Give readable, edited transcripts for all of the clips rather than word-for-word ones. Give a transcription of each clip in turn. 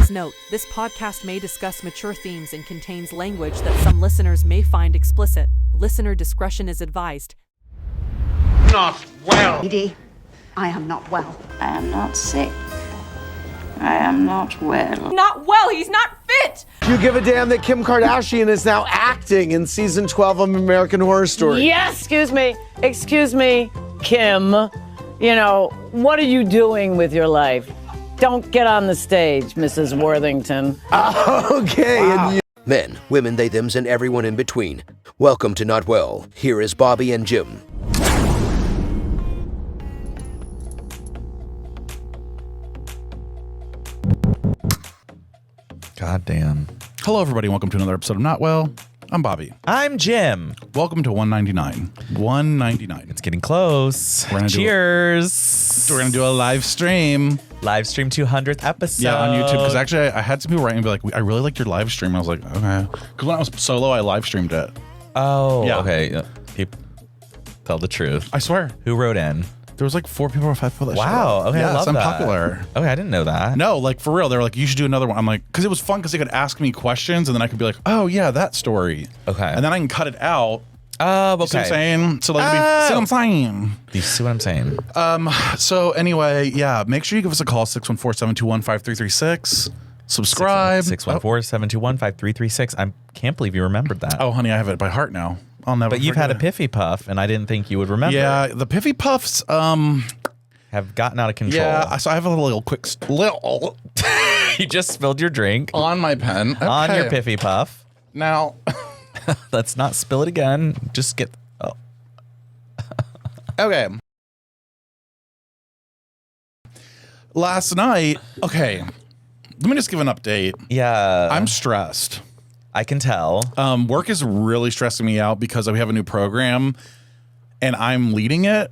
Please note, this podcast may discuss mature themes and contains language that some listeners may find explicit. Listener discretion is advised. Not well. Edie, I am not well. I am not sick. I am not well. Not well, he's not fit! Do you give a damn that Kim Kardashian is now acting in season 12 of American Horror Story? Yes, excuse me, Kim. You know, what are you doing with your life? Don't get on the stage, Mrs. Worthington. Okay. Wow. And Men, women, they, thems, and everyone in between. Welcome to Not Well. Here is Bobby and Jim. God damn. Hello, everybody. Welcome to another episode of Not Well. I'm Bobby. I'm Jim. Welcome to 199. 199. It's getting close. Cheers. We're going to do a live stream. Live stream 200th episode. Yeah, on YouTube. Because actually, I had some people write me and be like, I really liked your live stream. And I was like, okay. Because when I was solo, I live streamed it. Oh, yeah. Okay. People tell the truth. I swear. Who wrote in? There was like 4 people or 5 people that showed Wow. up. Okay, yes, I love I'm that. popular. Okay, I didn't know that. No, like for real. They were like, you should do another one. I'm like, because it was fun because they could ask me questions and then I could be like, oh, yeah, that story. Okay. And then I can cut it out. Oh, okay. You see what I'm saying? So like, see what I'm saying? You see what I'm saying? So anyway, yeah, make sure you give us a call, 614-721-5336. Subscribe. 614-721-5336. I can't believe you remembered that. Oh, honey, I have it by heart now. I'll never But you've had a forget Piffy Puff, and I didn't think you would remember. Yeah, the Piffy Puffs, have gotten out of control. yeah, so I have a little quick, little You just spilled your drink on my pen. Okay. on your Piffy Puff. Now, Let's not spill it again. Just get... Oh. okay. Last night, okay, let me just give an update. Yeah. I'm stressed. I can tell. Work is really stressing me out because we have a new program and I'm leading it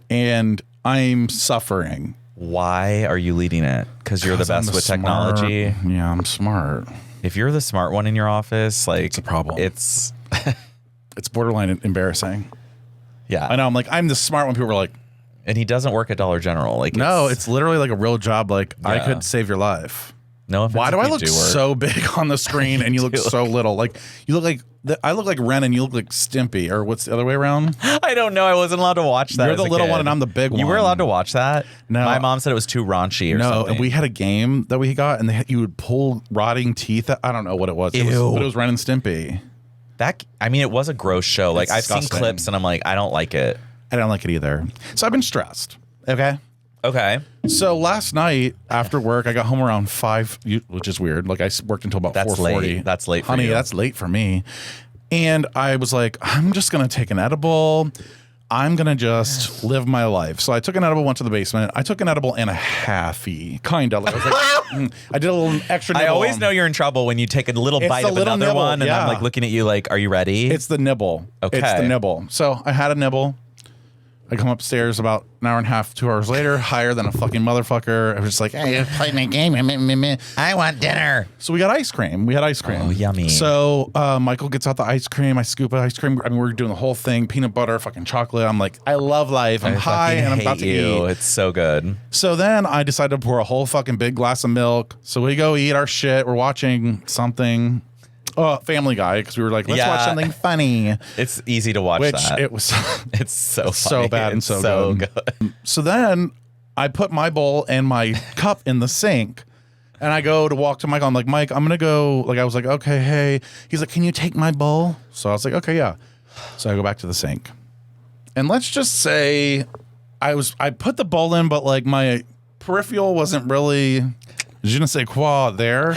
and I'm suffering. Why are you leading it? Because you're the best with technology. Yeah, I'm smart. If you're the smart one in your office, like, It's a problem. It's It's borderline embarrassing. yeah. I know. I'm like, I'm the smart one. People are like, And he doesn't work at Dollar General. Like, no, it's literally like a real job. Like, I Yeah. could save your life. no offense. Why do if I you look work. so big on the screen and you look so little? Like, you look like I look like Ren and you look like Stimpy, or what's the other way around? I don't know. I wasn't allowed to watch that. You're as the a little kid. one and I'm the big one. You were allowed to watch that? No. My mom said it was too raunchy or No, something. and we had a game that we got, and you would pull rotting teeth. I don't know what it was. But it was Ren and Stimpy. I mean, it was a gross show. Like, It's I've seen disgusting. clips and I'm like, I don't like it. I don't like it either. So I've been stressed. Okay. Okay. So last night after work, I got home around 5, which is weird. Like I worked until about That's 4:40. late. That's late for Honey, you. that's late for me. And I was like, I'm just going to take an edible. I'm going to just live my life. So I took an edible, went to the basement. I took an edible and a halfie, kind of. Like, I was like, I did a little extra nibble. I always know you're in trouble when you take a little It's bite the of little another nibble, one, and I'm yeah. like looking at you like, are you ready? It's the nibble. Okay. It's the nibble. So I had a nibble. I come upstairs about an hour and a half, 2 hours later, higher than a fucking motherfucker. I was just like, hey, I'm playing a game. I want dinner. So we got ice cream. We had ice cream. Oh, yummy. So Michael gets out the ice cream. I scoop ice cream. I mean, we're doing the whole thing. Peanut butter, fucking chocolate. I'm like, I love life. I'm high and I'm about to eat. It's so good. So then I decided to pour a whole fucking big glass of milk. So we go eat our shit. We're watching something. Family Guy, because we were like, let's watch something funny. It's easy to watch Which that. it was It's so funny. so bad and It's so good. So then I put my bowl and my cup in the sink. And I go to walk to Michael. I'm like, Mike, I'm going to go. Like, I was like, okay, hey. He's like, can you take my bowl? So I was like, okay, yeah. So I go back to the sink. And let's just say I put the bowl in, but like my peripheral wasn't really, je ne sais quoi there.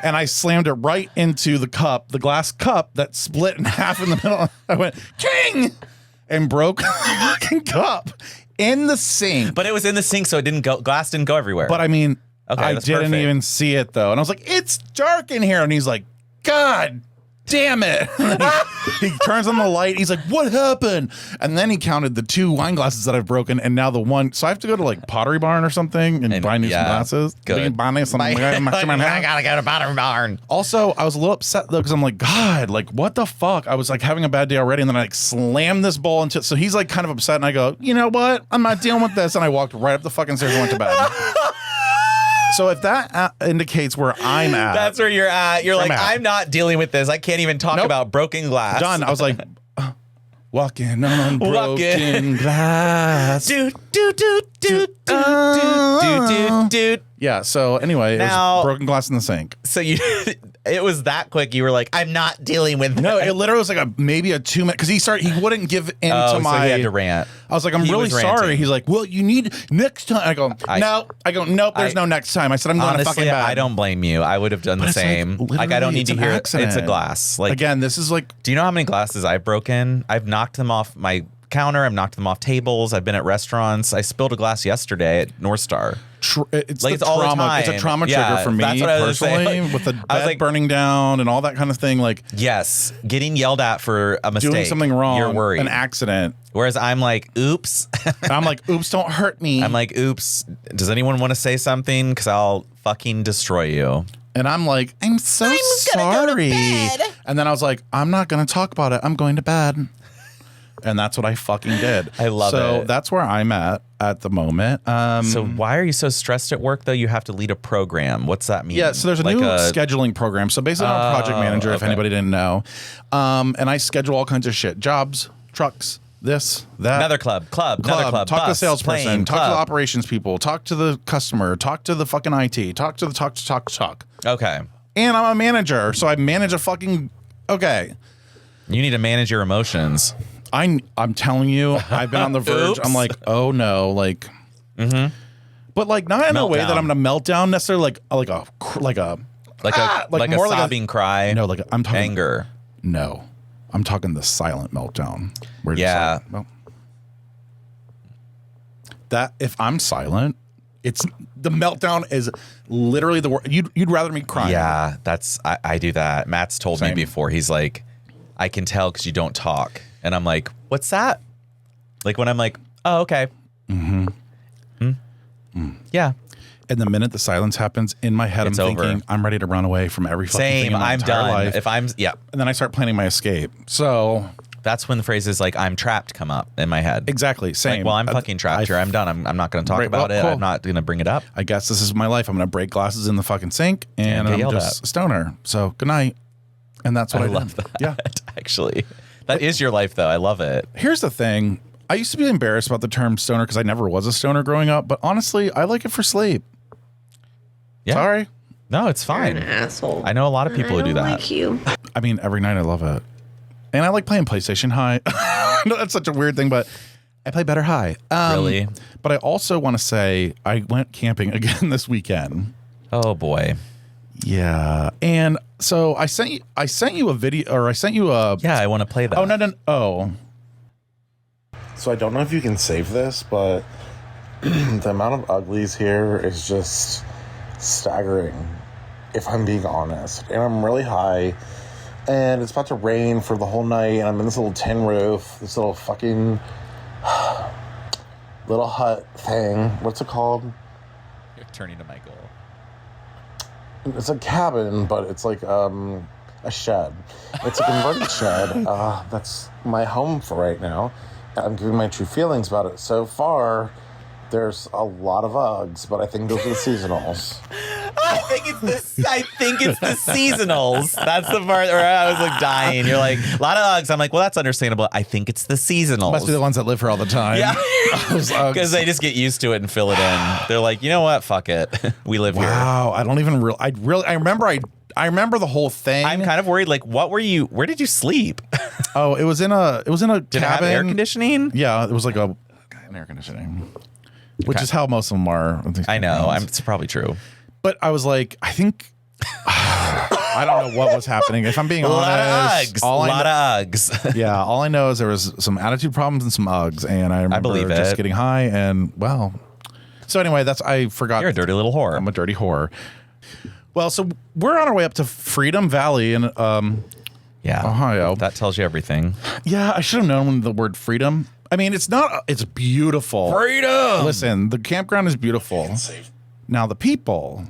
And I slammed it right into the cup, the glass cup that split in half in the middle. I went, king! And broke the fucking cup in the sink. But it was in the sink, so it didn't go. Glass didn't go everywhere. But I mean, Okay, I that's didn't perfect. even see it though. And I was like, it's dark in here. And he's like, God damn it. he turns on the light. He's like, what happened? And then he counted the 2 wine glasses that I've broken. And now the one. So I have to go to like Pottery Barn or something and buy new some glasses. Good. We can buy me some. I gotta go to Pottery Barn. Also, I was a little upset though because I'm like, God, like what the fuck? I was like having a bad day already, and then I like slammed this bowl into. So he's like kind of upset, and I go, you know what? I'm not dealing with this, and I walked right up the fucking stairs and went to bed. So if that indicates where I'm at, That's where you're at. You're like, at. I'm not dealing with this. I can't even talk Nope. about broken glass. done. I was like, walking on broken glass. Do, do, do, do, do, do, do. Yeah. So anyway, it Now- was broken glass in the sink. So it was that quick. You were like, I'm not dealing with No, that. it literally was like maybe a 2 minute because he wouldn't give in to so my. he had to rant. I was like, I'm He really was sorry. ranting. He's like, well, you need next time. I go, nope. There's no next time. I said, I'm going to fucking Honestly, bed. I don't blame you. I would have done the But it's like, same. Like, I literally, don't need it's to an hear accident. It's a glass. Like, Again, this is like, do you know how many glasses I've broken? I've knocked them off my counter. I've knocked them off tables. I've been at restaurants. I spilled a glass yesterday at North Star. it's Like, the it's all the trauma. time. It's a trauma Yeah, trigger for me that's what I was personally, saying. with the I was bed like- burning down and all that kind of thing. Like Yes, getting yelled at for a mistake. doing something wrong, You're worried. an accident. Whereas I'm like, oops. And I'm like, oops, don't hurt me. I'm like, oops. Does anyone want to say something? Because I'll fucking destroy you. And I'm like, I'm so sorry. And then I was like, I'm not going to talk about it. I'm going to bed. And that's what I fucking did. I love so it. So that's where I'm at the moment. So why are you so stressed at work, though? You have to lead a program. What's that mean? Yeah, so there's a new scheduling program. So basically, I'm a project manager, if anybody didn't know. And I schedule all kinds of shit. Jobs, trucks, this, that. Another club. Another club. Talk to the bus, salesperson. plane, Talk to the club. operations people. Talk to the customer. Talk to the fucking IT. Talk to the talk. Okay. And I'm a manager, so I manage a fucking... Okay. You need to manage your emotions. I'm telling you, I've been on the verge. Oops. I'm like, oh no, like... But like not in a way that I'm gonna melt down necessarily, like a Like a more sobbing cry. No, like I'm talking anger. No, I'm talking the silent meltdown. Where it's Yeah. like, well, that if I'm silent, it's the meltdown is literally the word. You'd rather me cry. Yeah, I do that. Matt's told me Same. before. He's like, I can tell because you don't talk, and I'm like, what's that? Like when I'm like, oh, okay. Yeah. And the minute the silence happens in my head, It's I'm thinking over. I'm ready to run away from every fucking thing Same. in my I'm entire done. life. If I'm And then I start planning my escape. So that's when the phrases like "I'm trapped" come up in my head. exactly same. Like, well, I'm fucking trapped here. I'm done. I'm not going to talk Right, about well, it. cool. I'm not going to bring it up. I guess this is my life. I'm gonna break glasses in the fucking sink, and get I'm yelled just at. a stoner. So good night. And that's what I, love did. that. Yeah. Actually, that is your life, though. I love it. Here's the thing. I used to be embarrassed about the term stoner because I never was a stoner growing up. But honestly, I like it for sleep. Yeah. Sorry. No, it's fine. Asshole. I know a lot of people who do that. Like you. I mean, every night I love it. And I like playing PlayStation High. No, that's such a weird thing, but I play better high. Really? But I also want to say I went camping again this weekend. Oh boy. Yeah. And so I sent you a video, or I sent you a... Yeah, I want to play that. Oh, no. Oh. So I don't know if you can save this, but the amount of uglies here is just staggering, if I'm being honest. And I'm really high, and it's about to rain for the whole night, and I'm in this little tin roof, this little fucking little hut thing. What's it called? You're turning to Michael. It's a cabin, but it's like a shed. It's a converted shed. That's my home for right now. I'm giving my true feelings about it. So far, there's a lot of Uggs, but I think those are the seasonals. I think it's the seasonals. That's the part where I was like dying. You're like, a lot of Uggs. I'm like, well, that's understandable. I think it's the seasonals. Must be the ones that live here all the time. Yeah. Those Uggs. Because they just get used to it and fill it in. They're like, you know what? Fuck it. We live here. Wow. I don't even I remember the whole thing. I'm kind of worried. Like, where did you sleep? Oh, it was in a Did cabin. it have air conditioning? Yeah, it was like an air conditioning, which is how most of them are. I know. It's probably true. But I was like, I think I don't know what was happening. If I'm being A honest, lot of Uggs. all Uggs. yeah, all I know is there was some attitude problems and some Uggs, and I remember believe just it. getting high and well. So anyway, I forgot. You're a dirty little whore. I'm a dirty whore. Well, so we're on our way up to Freedom Valley in Yeah. Ohio. That tells you everything. Yeah, I should have known the word freedom. I mean, it's beautiful. Freedom. Listen, the campground is beautiful. Now the people.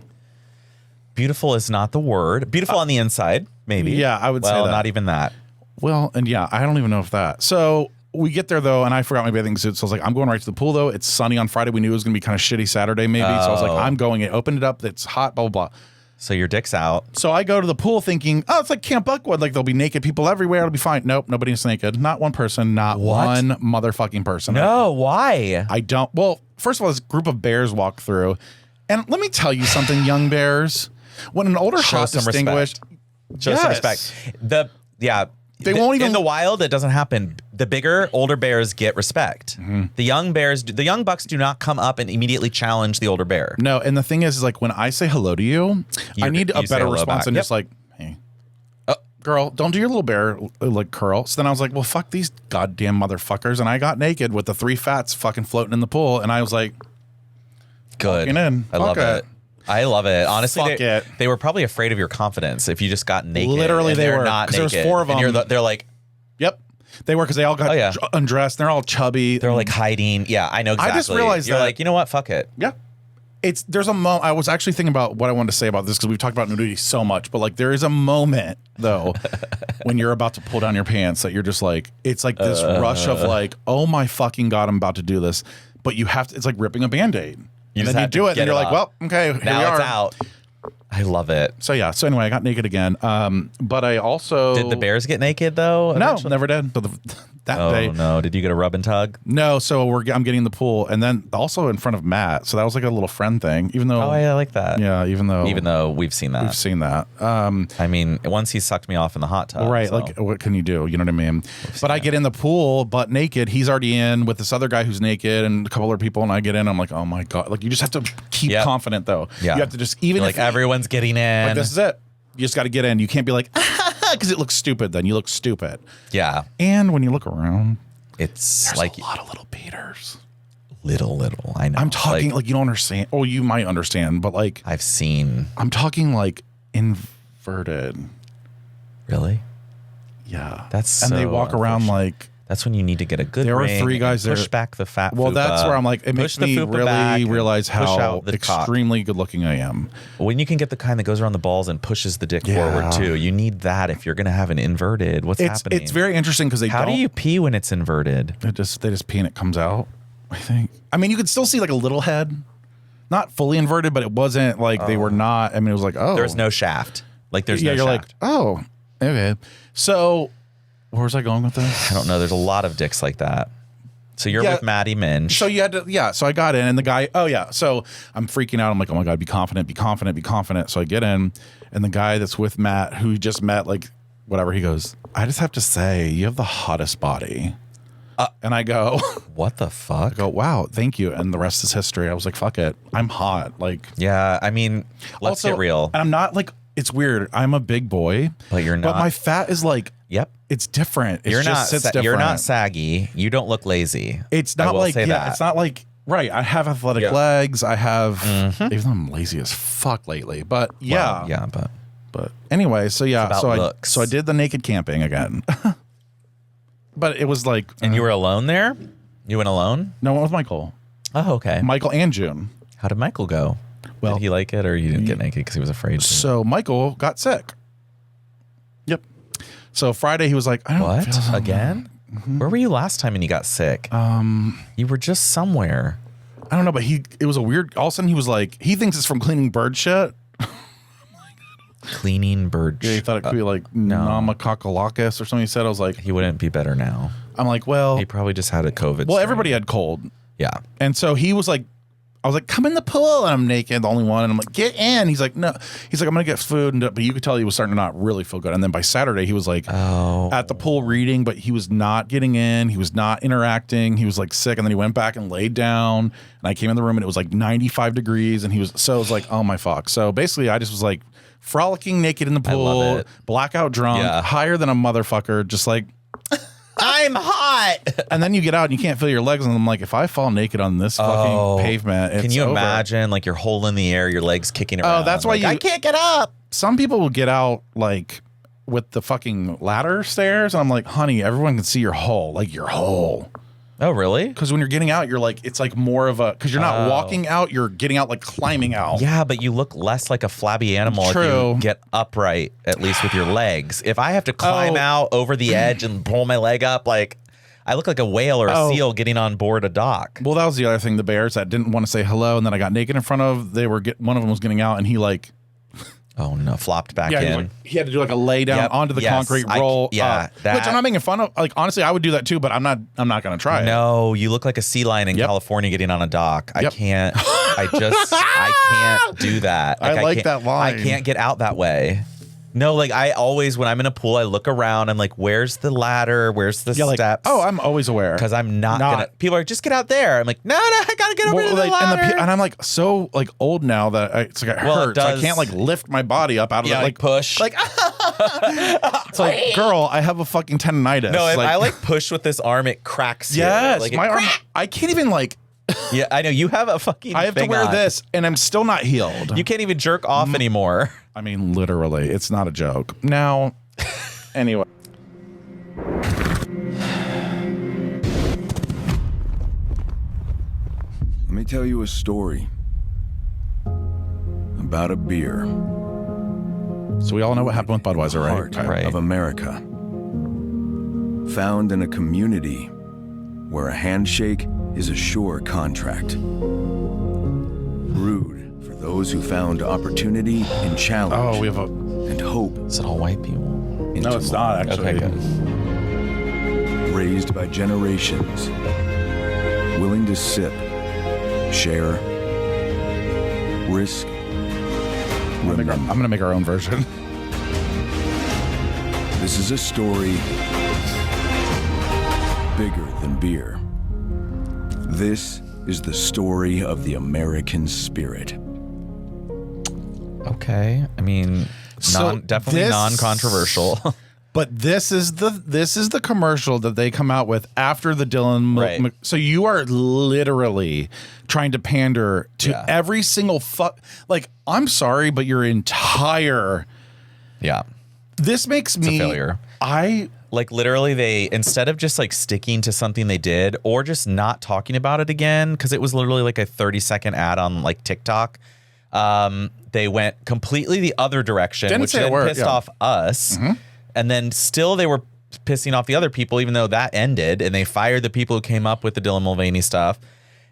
Beautiful is not the word. Beautiful on the inside, maybe. Yeah, I would say Well, that. not even that. Well, and yeah, I don't even know if that. So we get there though, and I forgot my bathing suit. So I was like, I'm going right to the pool though. It's sunny on Friday. We knew it was gonna be kind of shitty Saturday maybe. So I was like, I'm going. I opened it up. It's hot. Blah blah blah. So your dick's out. So I go to the pool thinking, oh, it's like Camp Buckwood. Like there'll be naked people everywhere. It'll be fine. Nope, nobody's naked. Not one person. Not one motherfucking person. No, why? I don't. Well, first of all, this group of bears walk through, and let me tell you something, young bears. When an older, hot, distinguished, show some respect. They won't even in the wild. It doesn't happen. The bigger, older bears get respect. The young bears, the young bucks, do not come up and immediately challenge the older bear. No, and the thing is like when I say hello to you, I need a better response than just like, hey, girl, don't do your little bear like curl. So then I was like, well, fuck these goddamn motherfuckers, and I got naked with the 3 fats fucking floating in the pool, and I was like, good. In. I love it. I love it. Honestly, Fuck they were probably afraid of your confidence if you just got naked. Literally, and they were not naked. There was 4 of them. And they're like, yep, they were because they all got undressed. They're all chubby. They're like hiding. Yeah, I know exactly. I just realized you're that, like, you know what? Fuck it. Yeah. There's a moment. I was actually thinking about what I wanted to say about this because we've talked about nudity so much, but like there is a moment though when you're about to pull down your pants that you're just like, it's like this rush of like, oh my fucking God, I'm about to do this. But you have to, it's like ripping a Band-Aid. And then you do it and you're like, well, okay, here now we are. It's out. I love it. So yeah. So anyway, I got naked again. But I also did the bears get naked though? Eventually? No, never did. But that day. Oh no! Did you get a rub and tug? No. So I'm getting in the pool, and then also in front of Matt. So that was like a little friend thing. Even though I like that. Yeah. Even though we've seen that. We've seen that. I mean, once he sucked me off in the hot tub. Right. So. Like, what can you do? You know what I mean? But I get in the pool, butt naked. He's already in with this other guy who's naked, and a couple other people. And I get in. I'm like, oh my God! Like you just have to keep confident though. Yeah. You have to just even like everyone's getting in. Like, this is it. You just got to get in. You can't be like, because it looks stupid. Then you look stupid. Yeah. And when you look around, there's like a lot of little Peters. Little. I know. I'm talking like you don't understand. Oh, you might understand, but like I've seen. I'm talking like inverted. Really? Yeah. That's and they walk around like. That's when you need to get a good. There were 3 guys there. Push back the fat. Well, fupa, that's where I'm like, it makes me really realize how extremely good looking I am. When you can get the kind that goes around the balls and pushes the dick forward too, you need that if you're going to have an inverted. What's happening? It's very interesting because How do you pee when it's inverted? They just pee and it comes out. I think. I mean, you could still see like a little head, not fully inverted, but it wasn't like they were not. I mean, it was like there's no shaft. Like there's no you're shaft. Like, oh, okay. So. Where was I going with this? I don't know. There's a lot of dicks like that. So you're with Maddie Minch. So you had to, so I got in and the guy, so I'm freaking out. I'm like, oh my God, be confident, be confident, be confident. So I get in and the guy that's with Matt, who he just met, like whatever, he goes, I just have to say, you have the hottest body. And I go, what the fuck? I go, wow, thank you. And the rest is history. I was like, fuck it. I'm hot. Like, yeah, I mean, let's get real. And I'm not like, it's weird. I'm a big boy. But you're not. But my fat is like, yep. It's different. It you're just sits different. You're not saggy. You don't look lazy. It's not like it's not like right. I have athletic legs. I have even though I'm lazy as fuck lately. But but anyway, so so I did the naked camping again. But it was like and you were alone there? You went alone? No, I went with Michael. Oh, okay. Michael and June. How did Michael go? Well, did he like it or you didn't get naked because he was afraid to? So Michael got sick. Yep. So Friday he was like, I don't feel so again? Mm-hmm. Where were you last time and you got sick? You were just somewhere. I don't know, but it was a weird. All of a sudden he was like, he thinks it's from cleaning bird shit. Cleaning bird shit. Yeah, he thought it could be like pneumococcal or something. He said, I was like, he wouldn't be better now. I'm like, well, he probably just had a COVID. Well, everybody had cold. Yeah, and so he was like. I was like, come in the pool, and I'm naked, the only one. And I'm like, get in. He's like, no. He's like, I'm going to get food. But you could tell he was starting to not really feel good. And then by Saturday, he was like at the pool reading, but he was not getting in. He was not interacting. He was like sick. And then he went back and laid down. And I came in the room, and it was like 95 degrees. And so it was like, oh, my fuck. So basically, I just was like frolicking naked in the pool, blackout drunk, higher than a motherfucker, just like. I'm hot. And then you get out and you can't feel your legs. And I'm like, if I fall naked on this fucking pavement, it's can you over. imagine like you're holding the air, your legs kicking around? Oh, that's why I can't get up. Some people will get out like with the fucking ladder stairs. And I'm like, honey, everyone can see your hole, like your hole. Oh, really? Because when you're getting out, you're like, it's like more of a, because you're not walking out, you're getting out like climbing out. Yeah, but you look less like a flabby animal if you get upright, at least with your legs. If I have to climb out over the edge and pull my leg up, like, I look like a whale or a seal getting on board a dock. Well, that was the other thing. The bears that didn't want to say hello, and then I got naked in front of. One of them was getting out, and he like. Oh no! Flopped back in. He had to do like a lay down onto the concrete roll. Which I'm not making fun of. Like honestly, I would do that too, but I'm not going to try it. No, you look like a sea lion in California getting on a dock. I can't. I can't do that. I like that line. I can't get out that way. No, like I always, when I'm in a pool, I look around. I'm like, where's the ladder? Where's the steps? Like, I'm always aware. Because I'm not gonna. People are like, just get out there. I'm like, no, I gotta get over to the ladder. And I'm like so like old now that it hurts. I can't like lift my body up out of it. Like push. Like it's like, girl, I have a fucking tendinitis. No, if like, I like push with this arm, it cracks. Yes, like my arm. I can't even like. Yeah, I know you have a fucking. I have to wear this, and I'm still not healed. You can't even jerk off anymore. I mean, literally, it's not a joke. Now, anyway. Let me tell you a story about a beer. So we all know what happened with Budweiser, right? Heart of America. Found in a community where a handshake is a sure contract. Brewed for those who found opportunity in challenge. Oh, we have and hope. Is it all white people? No, it's not actually. Okay, good. Raised by generations, willing to sip, share, risk. I'm gonna make our own version. This is a story bigger than beer. This is the story of the American spirit. Okay, I mean, definitely non-controversial. But this is the commercial that they come out with after the Dylan. So you are literally trying to pander to every single like, I'm sorry, but your entire. Yeah. This makes me a failure. Like literally they, instead of just like sticking to something they did or just not talking about it again, because it was literally like a 30-second ad on like TikTok, they went completely the other direction, which then pissed off us. Mm-hmm. And then still they were pissing off the other people, even though that ended, and they fired the people who came up with the Dylan Mulvaney stuff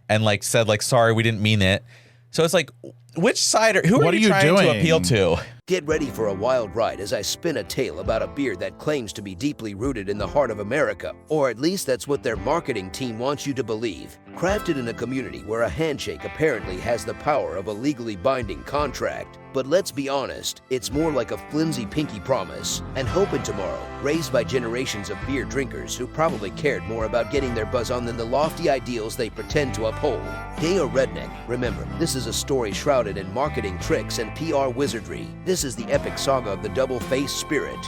and like said like, sorry, we didn't mean it. So it's like, which side who are you trying to appeal to? Get ready for a wild ride as I spin a tale about a beer that claims to be deeply rooted in the heart of America, or at least that's what their marketing team wants you to believe. Crafted in a community where a handshake apparently has the power of a legally binding contract. But let's be honest, it's more like a flimsy pinky promise and hope in tomorrow, raised by generations of beer drinkers who probably cared more about getting their buzz on than the lofty ideals they pretend to uphold. Gay or redneck, remember, this is a story shrouded in marketing tricks and PR wizardry. This is the epic saga of the double-faced spirit.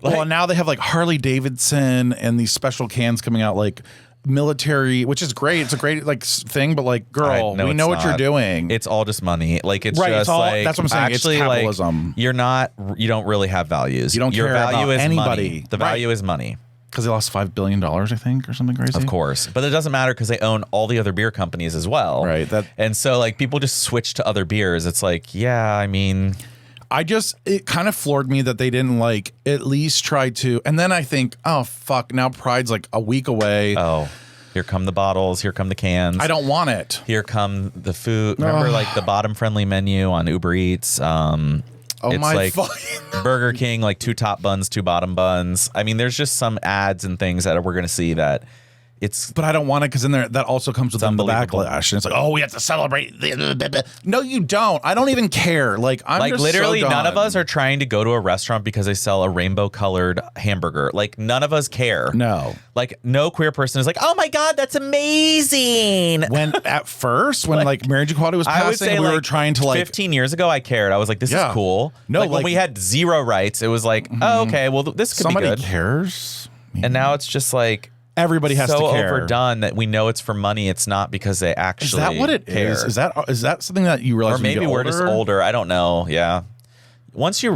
Well, now they have like Harley Davidson and these special cans coming out, like military, which is great. It's a great like thing, but like, girl, we know what you're doing. It's all just money. Like it's right, just it's all, like, that's what I'm saying. Actually, it's capitalism. Like, you don't really have values. You don't Your care value about is anybody. Money. The value is money. Because they lost $5 billion, I think, or something crazy. Of course. But it doesn't matter because they own all the other beer companies as well. Right. And so like people just switch to other beers. It's like, yeah, I mean, it kind of floored me that they didn't like at least try to. And then I think, oh, fuck, now Pride's like a week away. Oh, here come the bottles. Here come the cans. I don't want it. Here come the food. Remember like the bottom friendly menu on Uber Eats? It's like Burger King, like 2 top buns, 2 bottom buns. I mean, there's just some ads and things that we're going to see that it's. But I don't want it because then that also comes with the backlash. And it's like, oh, we have to celebrate. No, you don't. I don't even care. Like, I'm like just literally so none of us are trying to go to a restaurant because they sell a rainbow colored hamburger. Like, none of us care. No. Like, no queer person is like, oh my God, that's amazing. When at first, when like marriage equality was passing, we were trying to like 15 years ago, I cared. I was like, this is cool. No, like when we had 0 rights, it was like, oh, okay, well, this could be good. Somebody cares. And now it's just like everybody has to care. So overdone that we know it's for money. It's not because they actually care. Is that what it is? Is that something that you realize? Or maybe we're just older. I don't know. Yeah.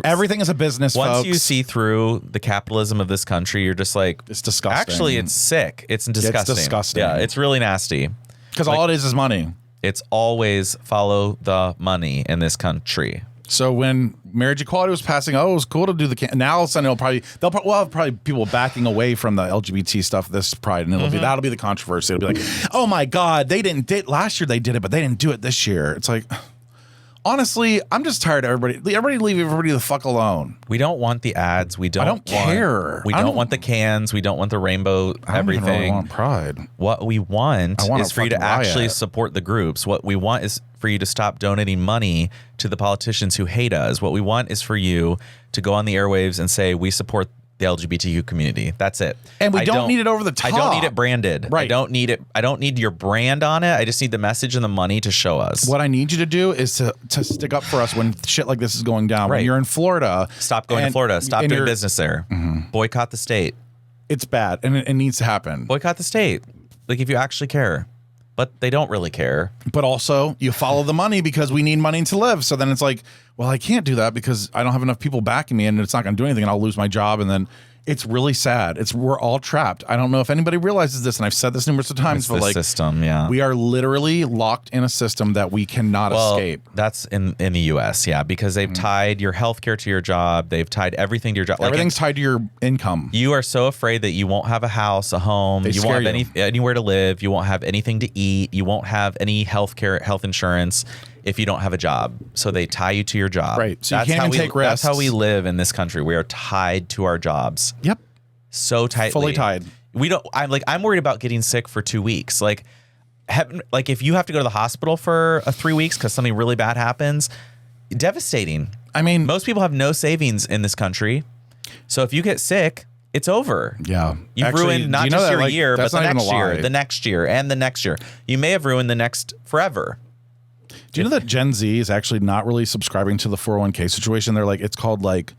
Everything is a business. Once folks. you see through the capitalism of this country, you're just like, it's disgusting. Actually, it's sick. It's disgusting. It's disgusting. Yeah, it's really nasty. Because all it is money. It's always follow the money in this country. So when marriage equality was passing, it was cool to do the now all of a sudden we'll have probably people backing away from the LGBT stuff this Pride, and that'll be the controversy. It'll be like, oh my God, they didn't did last year, they did it, but they didn't do it this year. It's like, honestly, I'm just tired of everybody leave everybody the fuck alone. We don't want the ads. I don't care. We don't want the cans. We don't want the rainbow everything. I don't really want Pride. What we want is for you to actually riot. support the groups. What we want is for you to stop donating money to the politicians who hate us. What we want is for you to go on the airwaves and say, we support the LGBTQ community. That's it. And we don't need it over the top. I don't need it branded. Right. I don't need it. I don't need your brand on it. I just need the message and the money to show us. What I need you to do is to stick up for us when shit like this is going down. Right. When you're in Florida. Stop going to Florida. Stop doing business there. Boycott the state. It's bad, and it needs to happen. Boycott the state. Like, if you actually care. But they don't really care. But also, you follow the money because we need money to live. So then it's like, well, I can't do that because I don't have enough people backing me, and it's not going to do anything, and I'll lose my job. And then it's really sad. We're all trapped. I don't know if anybody realizes this, and I've said this numerous of times. It's the system, yeah. We are literally locked in a system that we cannot escape. That's in the U.S., yeah, because they've tied your healthcare to your job. They've tied everything to your job. Everything's tied to your income. You are so afraid that you won't have a house, a home. You won't have anywhere to live. You won't have anything to eat. You won't have any health insurance if you don't have a job. So they tie you to your job. Right. So you can't even take risks. That's how we live in this country. We are tied to our jobs. Yep. So tightly. Fully tied. I'm worried about getting sick for 2 weeks. Like if you have to go to the hospital for 3 weeks because something really bad happens, devastating. I mean, most people have no savings in this country. So if you get sick, it's over. Yeah. You've ruined not just your year, but the next year, the next year, and the next year. You may have ruined the next forever. Do you know that Gen Z is actually not really subscribing to the 401k situation? They're like, it's called like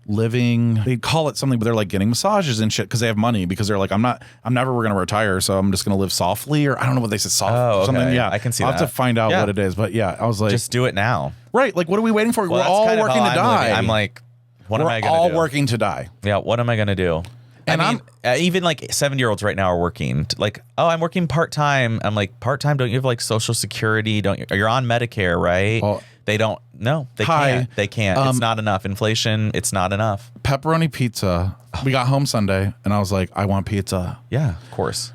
living. They call it something, but they're like getting massages and shit because they have money. Because they're like, I'm never going to retire, so I'm just going to live softly, or I don't know what they said, soft or something. Yeah, I can see I'll that. have to find out what it is, but yeah, I was like, just do it now. Right? Like, what are we waiting for? Well, we're all working to die. I'm like, what am I going to do? We're all working to die. Yeah, what am I going to do? And I mean, even like 7-year-olds right now are working. Like, oh, I'm working part-time. I'm like, part-time? Don't you have like Social Security? You're on Medicare, right? Well, they don't. No, they can't. They can't. It's not enough. Inflation. It's not enough. Pepperoni pizza. We got home Sunday, and I was like, I want pizza. Yeah, of course.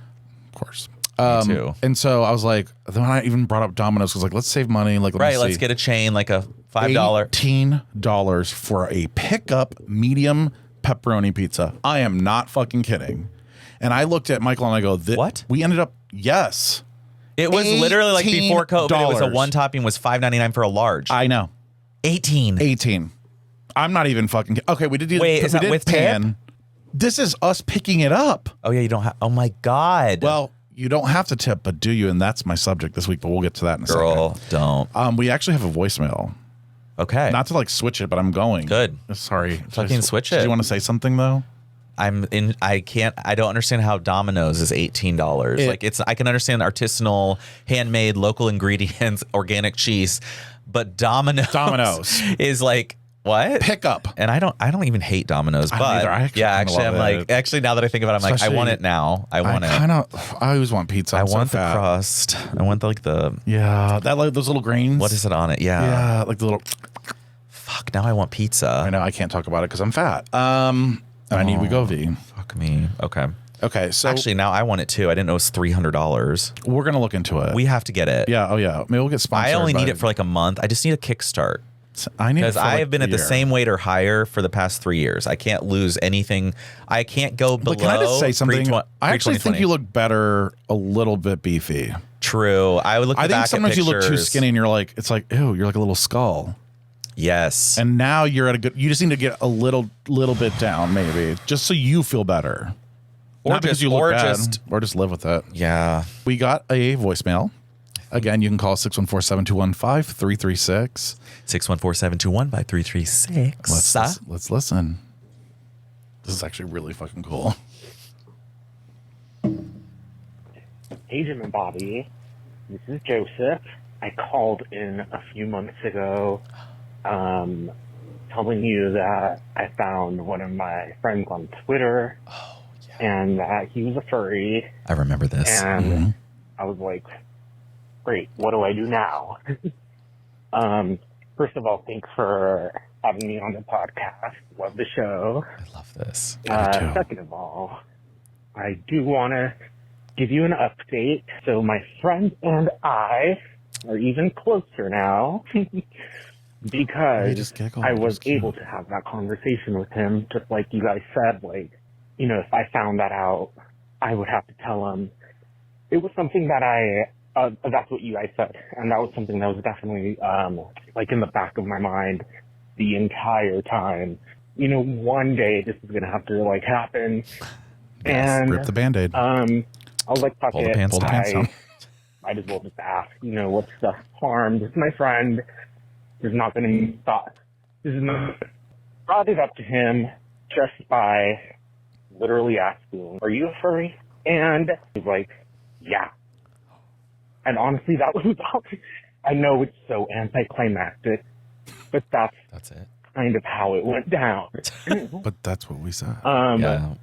Of course. Me too. And so I was like, then I even brought up Domino's. I was like, let's save money. Like, let's get a chain, like a $5. $18 for a pickup medium pepperoni pizza. I am not fucking kidding. And I looked at Michael and I go, what? We ended up, yes. It was literally like before COVID, it was a one topping was $5.99 for a large. I know. 18. I'm not even fucking okay. We did. Wait, is that with pan? This is us picking it up. Oh yeah, you don't have. Oh my God. Well, you don't have to tip, but do you? And that's my subject this week. But we'll get to that in a second. Don't. We actually have a voicemail. Okay. Not to like switch it, but I'm going. Good. Sorry. Fucking switch it. Do you want to say something though? I don't understand how Domino's is $18. Like I can understand artisanal, handmade, local ingredients, organic cheese, but Domino's is like what? Pickup. And I don't even hate Domino's, but actually I'm like now that I think about it, I'm like, I want it now. I want it. I always want pizza. I want the crust. I want those little grains. What is it on it? Yeah, like the little. Fuck. Now I want pizza. I know I can't talk about it because I'm fat. And I need Wegovy. Fuck me. Okay. So actually, now I want it too. I didn't know it was $300. We're gonna look into it. We have to get it. Yeah. Oh yeah. Maybe we'll get sponsored. I only need it for like a month. I just need a kickstart. I need it because I have been at the same weight or higher for the past 3 years. I can't lose anything. I can't go below. But can I just say something? I actually think you look better a little bit beefy. True. I think sometimes you look too skinny, and you're like, it's like, ew, you're like a little skull. Yes. And now you're at a good. You just need to get a little bit down, maybe, just so you feel better. Or not because you look bad, or just live with it. Yeah. We got a voicemail. Again, you can call 614-721-5336. 614-721-5336. Let's listen. This is actually really fucking cool. Hey, Jim and Bobby. This is Joseph. I called in a few months ago telling you that I found one of my friends on Twitter and that he was a furry. I remember this. And I was like, great, what do I do now? First of all, thanks for having me on the podcast. Love the show. I love this. Second of all, I do want to give you an update. So my friend and I are even closer now because I was able to have that conversation with him, just like you guys said. Like, you know, if I found that out, I would have to tell him. It was something that that's what you guys said. And that was something that was definitely, like in the back of my mind the entire time. You know, one day this is going to have to like happen. Yes, and rip the Band-Aid. I was like, fuck Pull the it. pants down. Might as well just ask, you know, what's the harm? This is my friend. There's not going to be thought. This is not. Brought it up to him just by literally asking, are you a furry? And he's like, yeah. And honestly, that was about, I know it's so anticlimactic, but that's it. Kind of how it went down. But that's what we said. Yeah.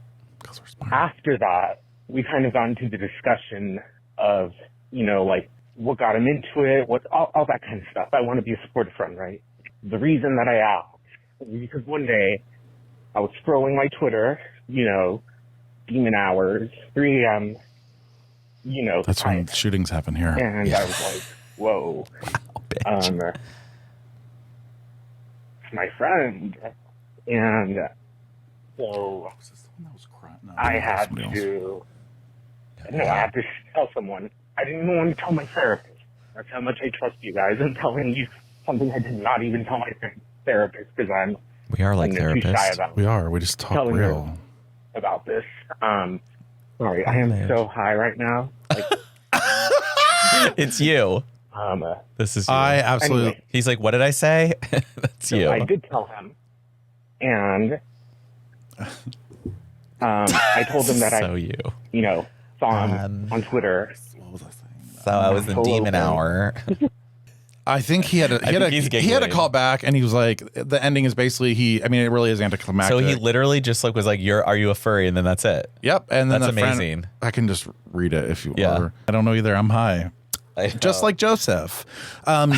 After that, we kind of got into the discussion of, you know, like, what got him into it, what all that kind of stuff. I want to be a supportive friend, right? The reason that I asked was because one day I was scrolling my Twitter, you know, demon hours, 3 a.m., you know. That's when shootings happen here. And I was like, whoa. My friend. And so I had to, I had to tell someone. I didn't even want to tell my therapist. That's how much I trust you guys. I'm telling you something I did not even tell my therapist because we are like too shy therapists. about We are. We just talk real. About this. Sorry, I am so high right now. Like, It's you. This is you. I absolutely. Anyway. He's like, what did I say? That's you. I did tell him, and I told him that So I, you know, saw him on Twitter. So I was in demon hour. I think he had a call back, and he was like, the ending is basically I mean, it really is anticlimactic. So he literally just like was like, are you a furry? And then that's it. Yep. And then that's the friend- amazing. I can just read it if you are. I don't know either. I'm high. Just like Joseph.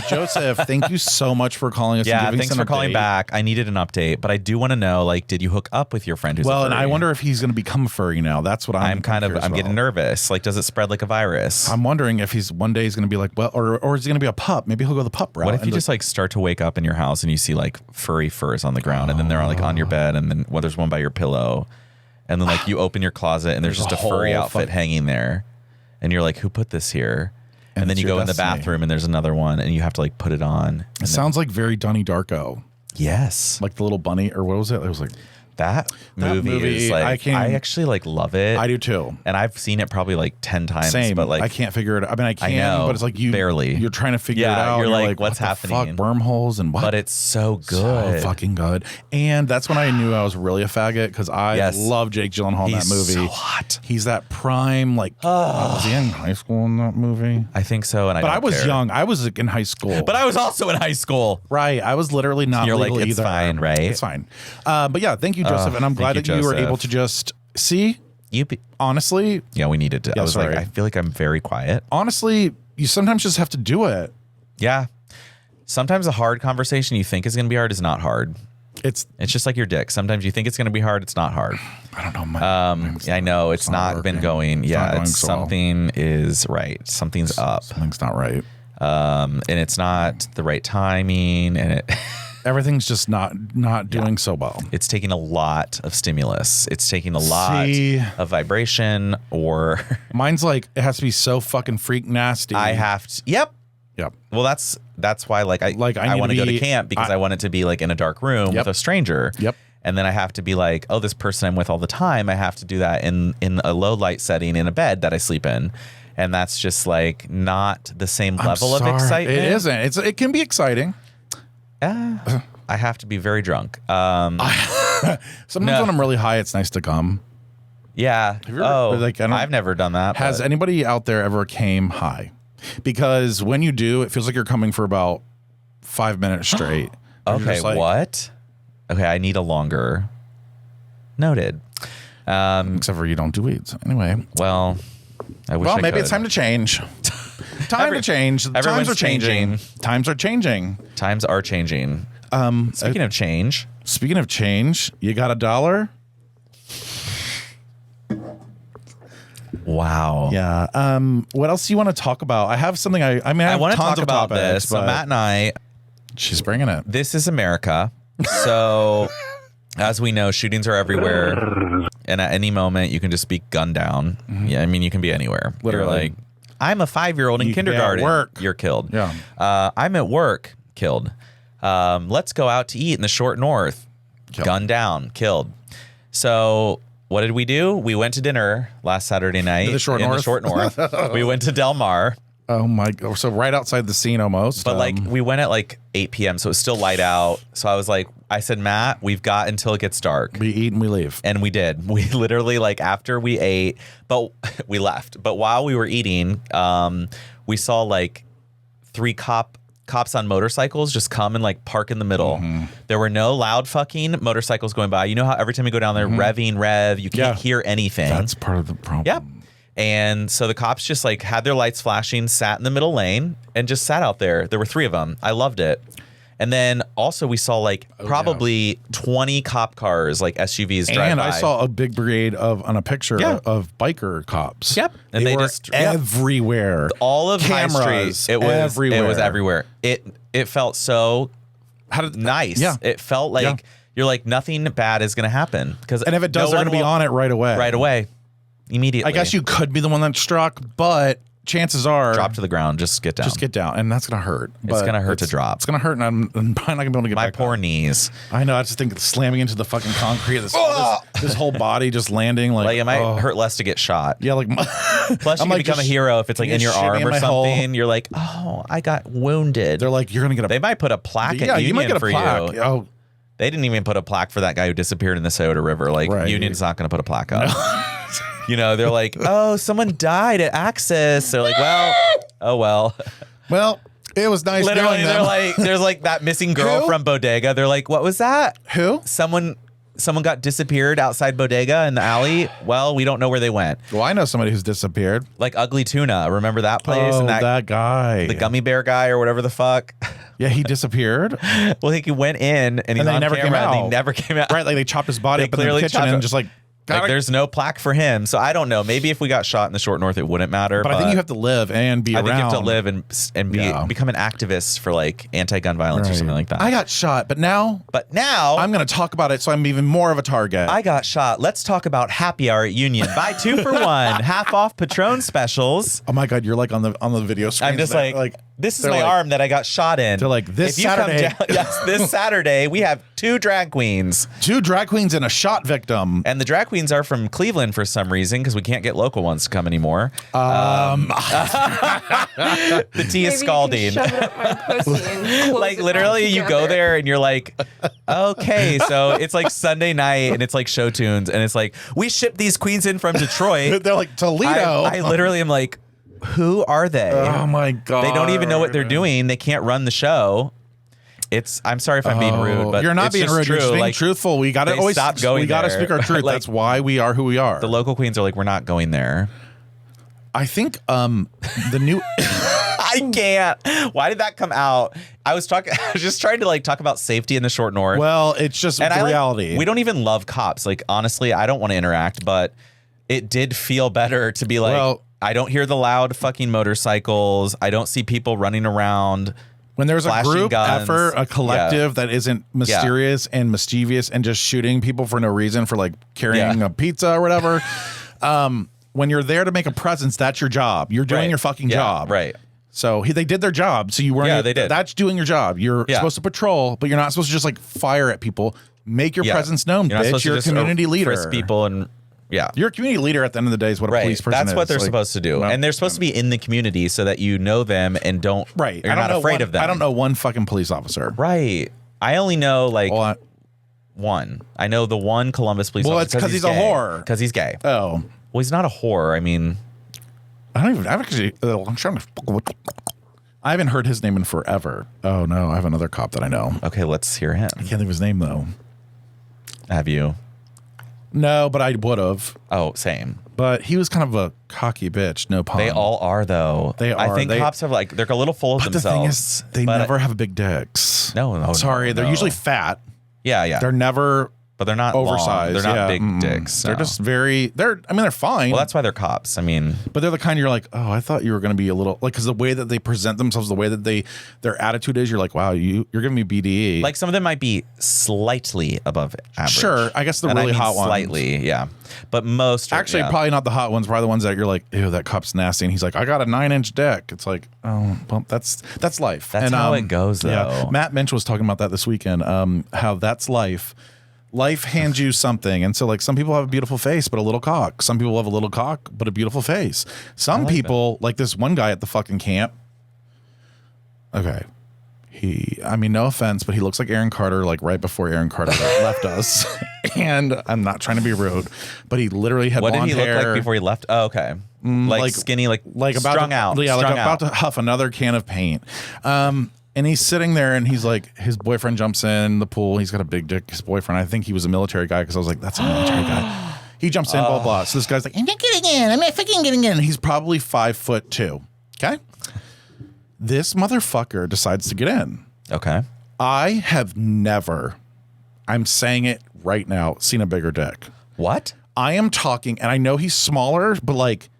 Joseph, thank you so much for calling us. Yeah, and giving thanks us for an calling update. back. I needed an update, but I do want to know, like, did you hook up with your friend who's a Well, and furry? I wonder if he's going to become a furry now. That's what I'm getting nervous. Like, does it spread like a virus? I'm wondering if one day he's going to be like, well, or is he going to be a pup? Maybe he'll go the pup route. What if you just like start to wake up in your house and you see like furry furs on the ground, and then they're like on your bed, and then there's one by your pillow, and then like you open your closet and there's just a furry outfit hanging there, and you're like, who put this here? And then you go in the bathroom and there's another one, and you have to like put it on. It sounds like very Donnie Darko. Yes. Like the little bunny, or what was it? It was like that movie is like, I actually like love it. I do too. And I've seen it probably like 10 times. Same. But like I can't figure it out. I mean, I can, but it's like barely. You're trying to figure it out. You're like, what what's happening? The fuck? Wormholes and what? But it's so good. So fucking good. And that's when I knew I was really a faggot, because I love Jake Gyllenhaal in that movie. He's so hot. He's that prime, like, was he in high school in that movie? I think so. And I was young. I was in high school. But I was also in high school. Right. I was literally not You're legal like, it's either. fine, right? It's fine. But yeah, thank you, Joseph. And I'm glad that you were able to just see. Honestly. Yeah, we needed to. Yeah, I was like, I feel like I'm very quiet. Honestly, you sometimes just have to do it. Yeah. Sometimes a hard conversation you think is going to be hard is not hard. It's just like your dick. Sometimes you think it's going to be hard. It's not hard. I don't know. I know it's not been going. Yeah, something is right. Something's up. Something's not right. And it's not the right timing, and everything's just not doing so well. It's taking a lot of stimulus. It's taking a lot of vibration. Or mine's like, it has to be so fucking freak nasty. I have to. Yep. Well, that's why I want to go to camp, because I want it to be like in a dark room with a stranger. Yep. And then I have to be like, oh, this person I'm with all the time, I have to do that in a low light setting in a bed that I sleep in. And that's just like not the same level of excitement. It isn't. It can be exciting. I have to be very drunk. Sometimes when I'm really high, it's nice to come. Yeah. I've never done that. Has anybody out there ever came high? Because when you do, it feels like you're coming for about 5 minutes straight. Okay, what? Okay, I need a longer. Noted. Except for you don't do weeds. Anyway. Well, I wish I maybe could. it's time to change. time to change. Everyone's Times are changing. Times are changing. Times are changing. Speaking of change. Speaking of change, you got $1? Wow. Yeah. What else do you want to talk about? I have something. I want to tons talk of about topics, this. So Matt and I, she's bringing it. This is America. So as we know, shootings are everywhere, and at any moment you can just be gunned down. Mm-hmm. Yeah, I mean you can be anywhere. Literally. You're like, I'm a 5-year-old in kindergarten. At work. You're killed. Yeah. I'm at work. Killed. Let's go out to eat in the short north. Killed. Gunned down. Killed. So what did we do? We went to dinner last Saturday night in the short north. We went to Del Mar. Oh my God. So right outside the scene almost. But like we went at like 8 p.m. So it's still light out. So I said, Matt, we've got until it gets dark. We eat and we leave. And we did. We literally like after we ate, but we left. But while we were eating, we saw like 3 cops on motorcycles just come and like park in the middle. Mm-hmm. There were no loud fucking motorcycles going by. You know how every time you go down there, rev, you can't hear anything. That's part of the problem. Yep. And so the cops just like had their lights flashing, sat in the middle lane and just sat out there. There were 3 of them. I loved it. And then also we saw like probably 20 cop cars, like SUVs drive by. And I saw a big parade on a picture of biker cops. Yep. And they were just everywhere. All of cameras, High Street. It was everywhere. It was everywhere. It felt so nice. Yeah. It felt like you're like nothing bad is going to happen. And if it does, they're going to be on it right away. Right away. Immediately. I guess you could be the one that struck, but chances are drop to the ground, just get down. Just get down, and that's gonna hurt. It's gonna hurt to drop. It's gonna hurt, and I'm probably not gonna be able to get my back poor up. Knees. I know. I just think slamming into the fucking concrete, this whole body just landing like it might hurt less to get shot. Yeah, like plus you can become a hero if it's like in your arm or something. You're like, oh, I got wounded. They're like, you're gonna get They might put a plaque at Union you might get a for plaque. you. Oh. They didn't even put a plaque for that guy who disappeared in the Scioto River. Like Union's not gonna put a plaque up. You know, they're like, oh, someone died at Axis. They're like, well, oh well. Well, it was nice. Literally, they're like, there's like that missing girl from Bodega. They're like, what was that? Who? Someone got disappeared outside Bodega in the alley. Well, we don't know where they went. Well, I know somebody who's disappeared. Like Ugly Tuna. Remember that place? Oh, and that guy. The gummy bear guy or whatever the fuck. Yeah, he disappeared. Well, he went in and he's on never camera came out. And he never came out. Right, like they chopped his body up in the kitchen and just like there's no plaque for him. So I don't know. Maybe if we got shot in the short north, it wouldn't matter. But I think you have to live and be around. I think you have to live and become an activist for like anti-gun violence or something like that. I got shot, but now I'm going to talk about it so I'm even more of a target. I got shot. Let's talk about happy hour at Union. Buy 2 for 1, half off Patron specials. Oh my God, you're like on the video screen. I'm just like this is my arm that I got shot in. They're like, this Saturday. This Saturday, we have 2 drag queens. 2 drag queens and a shot victim. And the drag queens are from Cleveland for some reason because we can't get local ones to come anymore. The tea is scalding. Like literally you go there and you're like, okay, so it's like Sunday night and it's like show tunes and it's like, we ship these queens in from Detroit. They're like Toledo. I literally am like, who are they? Oh my God. They don't even know what they're doing. They can't run the show. I'm sorry if I'm being rude, but you're not being rude. True. You're just being like, truthful. We got to always stop going. We got to there. speak our truth. Like, that's why we are who we are. The local queens are like, we're not going there. I think the new. I can't. Why did that come out? I was just trying to like talk about safety in the short north. Well, it's just the reality. We don't even love cops. Like honestly, I don't want to interact, but it did feel better to be like. Well, I don't hear the loud fucking motorcycles. I don't see people running around. When there's a group effort, a collective that isn't mysterious and mischievous and just shooting people for no reason for like carrying a pizza or whatever. When you're there to make a presence, that's your job. You're doing your fucking job. Right. So they did their job. So you weren't. Yeah, they did. That's doing your job. You're supposed to patrol, but you're not supposed to just like fire at people. Make your presence known, bitch. You're a community leader. Frisk people and. Yeah. You're a community leader at the end of the day is what a police person is. That's what they're supposed to do. And they're supposed to be in the community so that you know them and don't you're not afraid of them. I don't know one fucking police officer. Right. I only know like one. I know the one Columbus police officer. Well, it's because he's a whore. Because he's gay. Oh. Well, he's not a whore. I mean, I haven't heard his name in forever. Oh no, I have another cop that I know. Okay, let's hear him. I can't think of his name though. Have you? No, but I would have. Oh, same. But he was kind of a cocky bitch, no pun. They all are, though. They are. I think cops are like, they're a little full of themselves. The thing is, they never have big dicks. No. Sorry, they're usually fat. Yeah. They're never... But they're not oversized. Long. They're not big dicks. They're just very. They're fine. Well, that's why they're cops. I mean, but they're the kind you're like, oh, I thought you were going to be a little like, because the way that they present themselves, the way that their attitude is, you're like, wow, you're giving me BDE. Like some of them might be slightly above average. Sure, I guess the really hot ones. Slightly, yeah. But most are, actually probably not the hot ones. Probably the ones that you're like, ew, that cup's nasty. And he's like, I got a 9-inch dick. It's like, oh, well, that's life. That's how it goes, though. Yeah. Matt Minch was talking about that this weekend. How that's life. Life hands you something. And so, like, some people have a beautiful face, but a little cock. Some people have a little cock, but a beautiful face. Some people, like this one guy at the fucking camp. Okay. I mean, no offense, but he looks like Aaron Carter, like right before Aaron Carter left us. And I'm not trying to be rude, but he literally had blonde hair. What did he look like before he left? Oh, okay. Like skinny, like about strung out. Yeah, strung about to huff another can of paint. And he's sitting there, and he's like, his boyfriend jumps in the pool. He's got a big dick. His boyfriend, I think he was a military guy, because I was like, that's a military guy. He jumps in, blah, blah. So this guy's like, I'm not getting in. I'm not fucking getting in. He's probably 5'2". Okay. This motherfucker decides to get in. Okay. I have never, I'm saying it right now, seen a bigger dick. What? I am talking, and I know he's smaller, but like,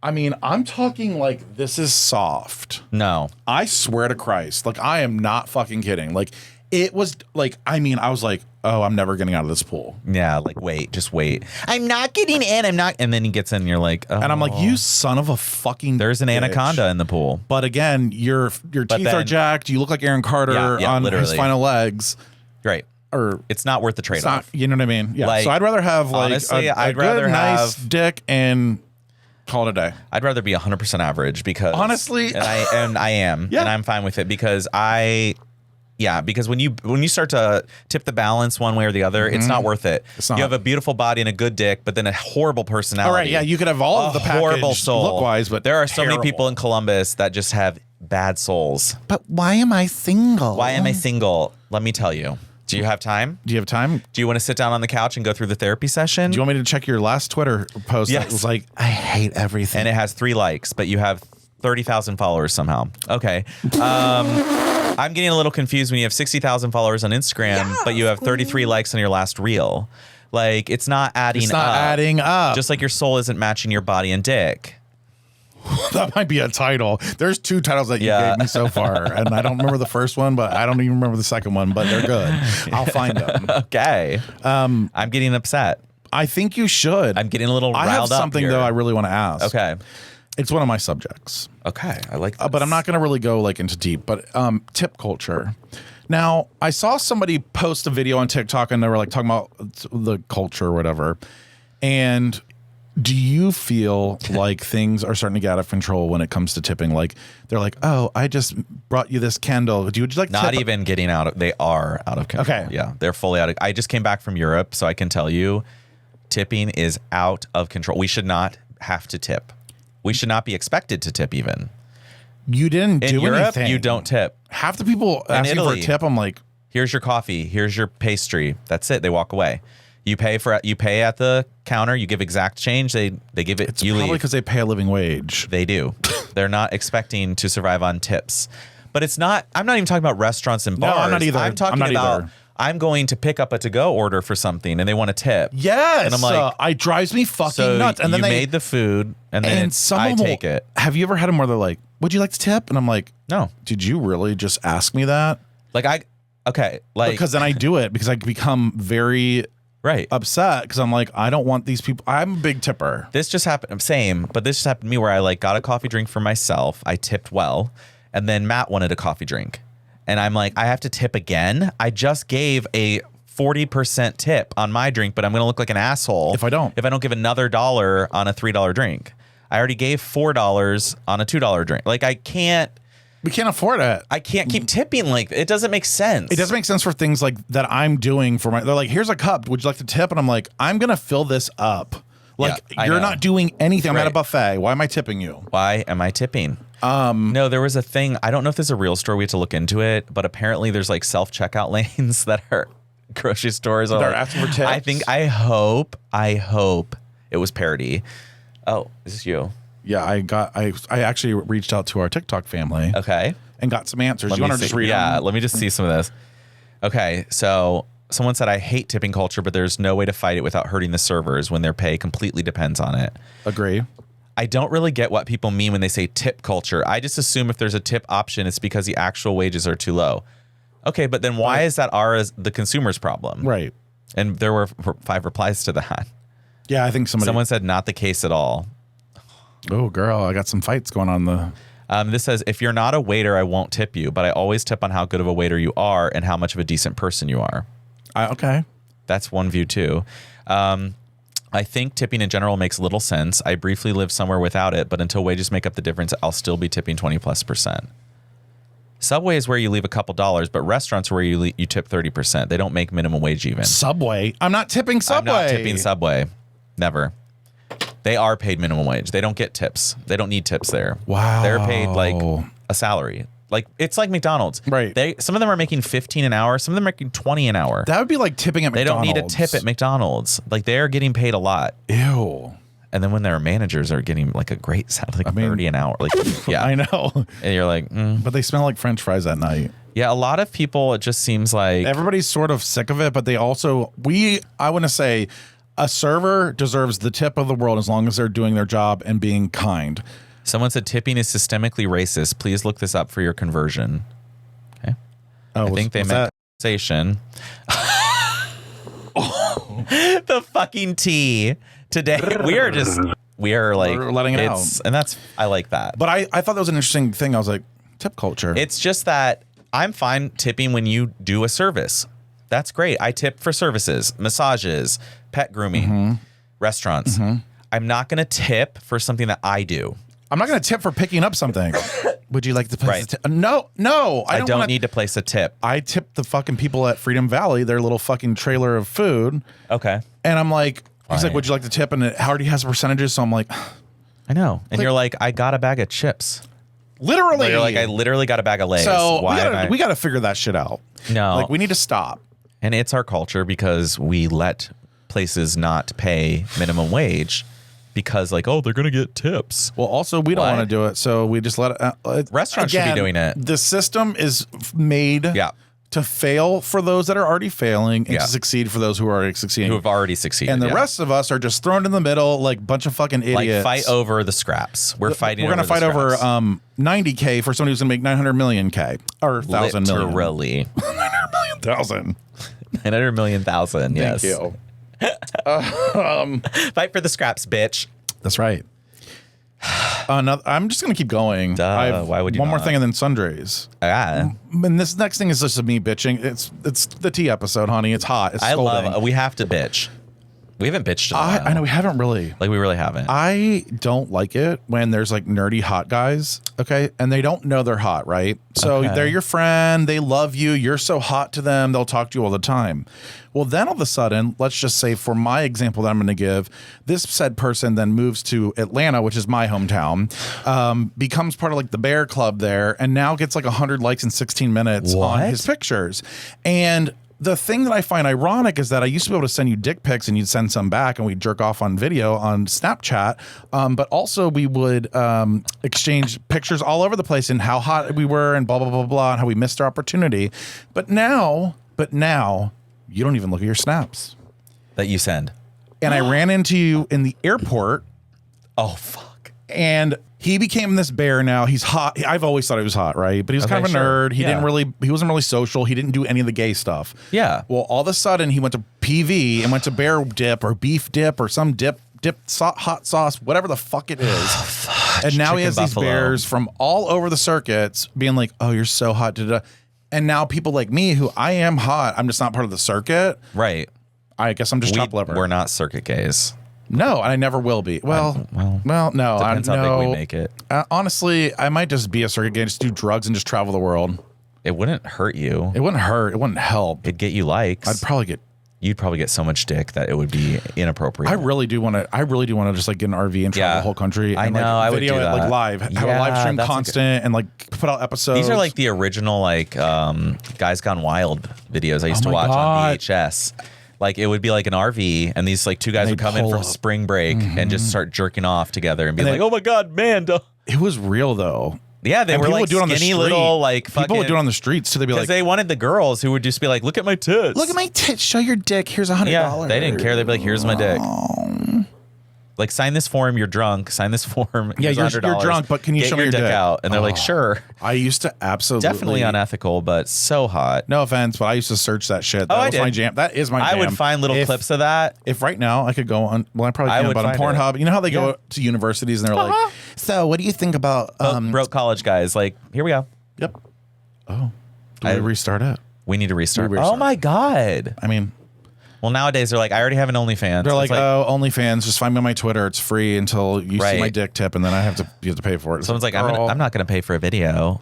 I mean, I'm talking like this is soft. No. I swear to Christ. Like, I am not fucking kidding. Like, it was like, I mean, I was like, oh, I'm never getting out of this pool. Yeah, like, just wait. I'm not getting in. I'm not. And then he gets in and you're like, oh. And I'm like, you son of a fucking There's an bitch. anaconda in the pool. But again, your teeth are jacked. You look like Aaron Carter on literally. his final legs. Right. Or it's not worth the trade-off. You know what I mean? Yeah. Like, so I'd rather have like honestly, I'd rather have nice dick and call it a day. I'd rather be 100% average because honestly, and I am, and I'm fine with it because because when you start to tip the balance one way or the other, it's not worth it. It's not. You have a beautiful body and a good dick, but then a horrible personality. All right, yeah, you could have all of the package horrible soul look-wise, but there are so terrible. many people in Columbus that just have bad souls. But why am I single? Why am I single? Let me tell you. Do you have time? Do you have time? Do you want to sit down on the couch and go through the therapy session? Do you want me to check your last Twitter post? Yes. That was like, I hate everything. And it has 3 likes, but you have 30,000 followers somehow. Okay. I'm getting a little confused when you have 60,000 followers on Instagram, but you have 33 likes on your last reel. Like, it's not adding up. It's not adding up. Just like your soul isn't matching your body and dick. That might be a title. There's 2 titles that you gave me so far, and I don't remember the first one, but I don't even remember the second one, but they're good. I'll find them. Okay. I'm getting upset. I think you should. I'm getting a little riled up. I have something, though, I really want to ask. Okay. It's one of my subjects. Okay. I like this. But I'm not going to really go like into deep, but tip culture. Now, I saw somebody post a video on TikTok, and they were like talking about the culture or whatever, and do you feel like things are starting to get out of control when it comes to tipping? Like, they're like, oh, I just brought you this candle. Would you like to not tip? even getting out of, they are out of control. Okay. Yeah, they're fully out of, I just came back from Europe, so I can tell you tipping is out of control. We should not have to tip. We should not be expected to tip even. You didn't In do Europe, anything. you don't tip. Half the people asking for a Italy, tip, I'm like, here's your coffee, here's your pastry. That's it. They walk away. You pay at the counter. You give exact change. They give it. it's you probably leave. because they pay a living wage. They do. They're not expecting to survive on tips. But it's not. I'm not even talking about restaurants and bars. No, I'm not either. I'm talking about. Either. I'm going to pick up a to-go order for something, and they want a tip. Yes, and I'm like, it drives me fucking nuts. And then you they made the food, and then I take it. Have you ever had them where they're like, "Would you like to tip?" And I'm like, "No." Did you really just ask me that? Because then I do it because I become very upset because I'm like, I don't want these people. I'm a big tipper. This just happened. Same, but this just happened to me where I like got a coffee drink for myself. I tipped well, and then Matt wanted a coffee drink, and I'm like, I have to tip again. I just gave a 40% tip on my drink, but I'm going to look like an asshole if I don't give another $1 on a $3 drink. I already gave $4 on a $2 drink. Like I can't. We can't afford it. I can't keep tipping like it doesn't make sense. It doesn't make sense for things like that I'm doing for my. They're like, here's a cup. Would you like to tip? And I'm like, I'm gonna fill this up. Like you're not doing anything. I'm at a buffet. Why am I tipping you? Why am I tipping? No, there was a thing. I don't know if this is a real story. We have to look into it. But apparently, there's like self-checkout lanes that are grocery stores. They're asking for tips. I hope it was parody. Oh, is this you? Yeah, I actually reached out to our TikTok family. Okay. And got some answers. You want to just read them? Yeah, let me just see some of this. Okay, so someone said, I hate tipping culture, but there's no way to fight it without hurting the servers when their pay completely depends on it. Agree. I don't really get what people mean when they say tip culture. I just assume if there's a tip option, it's because the actual wages are too low. Okay, but then why is that the consumer's problem? Right. And there were 5 replies to that. Yeah, I think someone said not the case at all. Oh, girl, I got some fights going on. This says, if you're not a waiter, I won't tip you, but I always tip on how good of a waiter you are and how much of a decent person you are. Okay. That's one view too. I think tipping in general makes little sense. I briefly lived somewhere without it, but until wages make up the difference, I'll still be tipping 20+%. Subway is where you leave a couple dollars, but restaurants are where you tip 30%. They don't make minimum wage even. Subway? I'm not tipping Subway. I'm not tipping Subway. Never. They are paid minimum wage. They don't get tips. They don't need tips there. Wow. They're paid like a salary. Like it's like McDonald's. Right. Some of them are making $15 an hour. Some of them are making $20 an hour. That would be like tipping at McDonald's. They don't need a tip at McDonald's. Like they're getting paid a lot. Ew. And then when their managers are getting like a great salary, like 30 an hour. Like, yeah. I know. And you're like, But they smell like French fries at night. Yeah, a lot of people, it just seems like everybody's sort of sick of it, but they also I want to say a server deserves the tip of the world as long as they're doing their job and being kind. Someone said tipping is systemically racist. Please look this up for your conversion. Okay. Oh, I think they meant conversation. The fucking tea today. We are like we're letting it out. And I like that. But I thought that was an interesting thing. I was like, tip culture. It's just that I'm fine tipping when you do a service. That's great. I tip for services, massages, pet grooming, restaurants. I'm not going to tip for something that I do. I'm not going to tip for picking up something. Would you like to place a tip? No. I don't need to place a tip. I tip the fucking people at Freedom Valley, their little fucking trailer of food. Okay. And I'm like, he's like, would you like to tip? And it already has percentages. So I'm like, I know. And you're like, I got a bag of chips. Literally. But you're like, I literally got a bag of Lay's. So we got to figure that shit out. No. Like we need to stop. And it's our culture because we let places not pay minimum wage because like, oh, they're going to get tips. Well, also we don't want to do it. So we just let it. Restaurants should be doing it. The system is made to fail for those that are already failing and to succeed for those who are already succeeding. Who have already succeeded. And the rest of us are just thrown in the middle like a bunch of fucking idiots. Like fight over the scraps. We're fighting We're going to fight over 90K for somebody who's going to make 900 million K or 1,000 million. Literally. 900 million thousand. 900 million thousand, yes. Thank you. Fight for the scraps, bitch. That's right. I'm just going to keep going. Why would you One more not? thing and then sundries. Ah. And this next thing is just me bitching. It's the tea episode, honey. It's hot. It's scolding. We have to bitch. We haven't bitched in a while. I know we haven't really. Like we really haven't. I don't like it when there's like nerdy hot guys, okay? And they don't know they're hot, right? So they're your friend, they love you, you're so hot to them, they'll talk to you all the time. Well, then all of a sudden, let's just say for my example that I'm going to give, this said person then moves to Atlanta, which is my hometown, becomes part of like the Bear Club there, and now gets like 100 likes in 16 minutes on his pictures. And the thing that I find ironic is that I used to be able to send you dick pics and you'd send some back and we'd jerk off on video on Snapchat. But also we would exchange pictures all over the place and how hot we were and blah, blah, blah, blah, and how we missed our opportunity. But now you don't even look at your snaps that you send. And I ran into you in the airport. Oh, fuck. And he became this bear now. He's hot. I've always thought he was hot, right? But he was kind of a nerd. He wasn't really social. He didn't do any of the gay stuff. Yeah. Well, all of a sudden he went to PV and went to bear dip or beef dip or some dip hot sauce, whatever the fuck it is. And now he has these bears from all over the circuits being like, oh, you're so hot. And now people like me who I am hot. I'm just not part of the circuit. Right. I guess I'm just chopped liver. We're not circuit gays. No, and I never will be. Well, no. Depends how big we make it. Honestly, I might just be a circuit gay, just do drugs and just travel the world. It wouldn't hurt you. It wouldn't hurt. It wouldn't help. It'd get you likes. You'd probably get so much dick that it would be inappropriate. I really do want to just like get an RV and travel the whole country. And, I know. Like, I would video do it that. like live. Have a live stream constant and like put out episodes. These are like the original like Guys Gone Wild videos I used to watch on VHS. Like it would be like an RV, and these like two guys would come in from spring break and just start jerking off together and be like, "Oh my god, man!" It was real though. Yeah, they were like skinny little like fucking. People would do it on the streets too. They'd be like, they wanted the girls who would just be like, "Look at my tits. Look at my tits. Show your dick. Here's $100." Yeah, they didn't care. They'd be like, "Here's my dick." Like, sign this form. You're drunk. Sign this form. Yeah, you're drunk, but can you show me your dick out? And they're like, "Sure." I used to absolutely definitely unethical, but so hot. No offense, but I used to search that shit. That was my jam. That is my jam. I would find little clips of that. If right now I could go on, well, I probably can't, but on Pornhub, you know how they go to universities and they're like, "So, what do you think about broke college guys?" Like, here we go. Yep. Oh, do we restart it? We need to restart. Oh my god. I mean. Well, nowadays they're like, I already have an OnlyFans. They're like, oh, OnlyFans, just find me on my Twitter. It's free until you see my dick tip, and then you have to pay for it. Someone's like, I'm not going to pay for a video.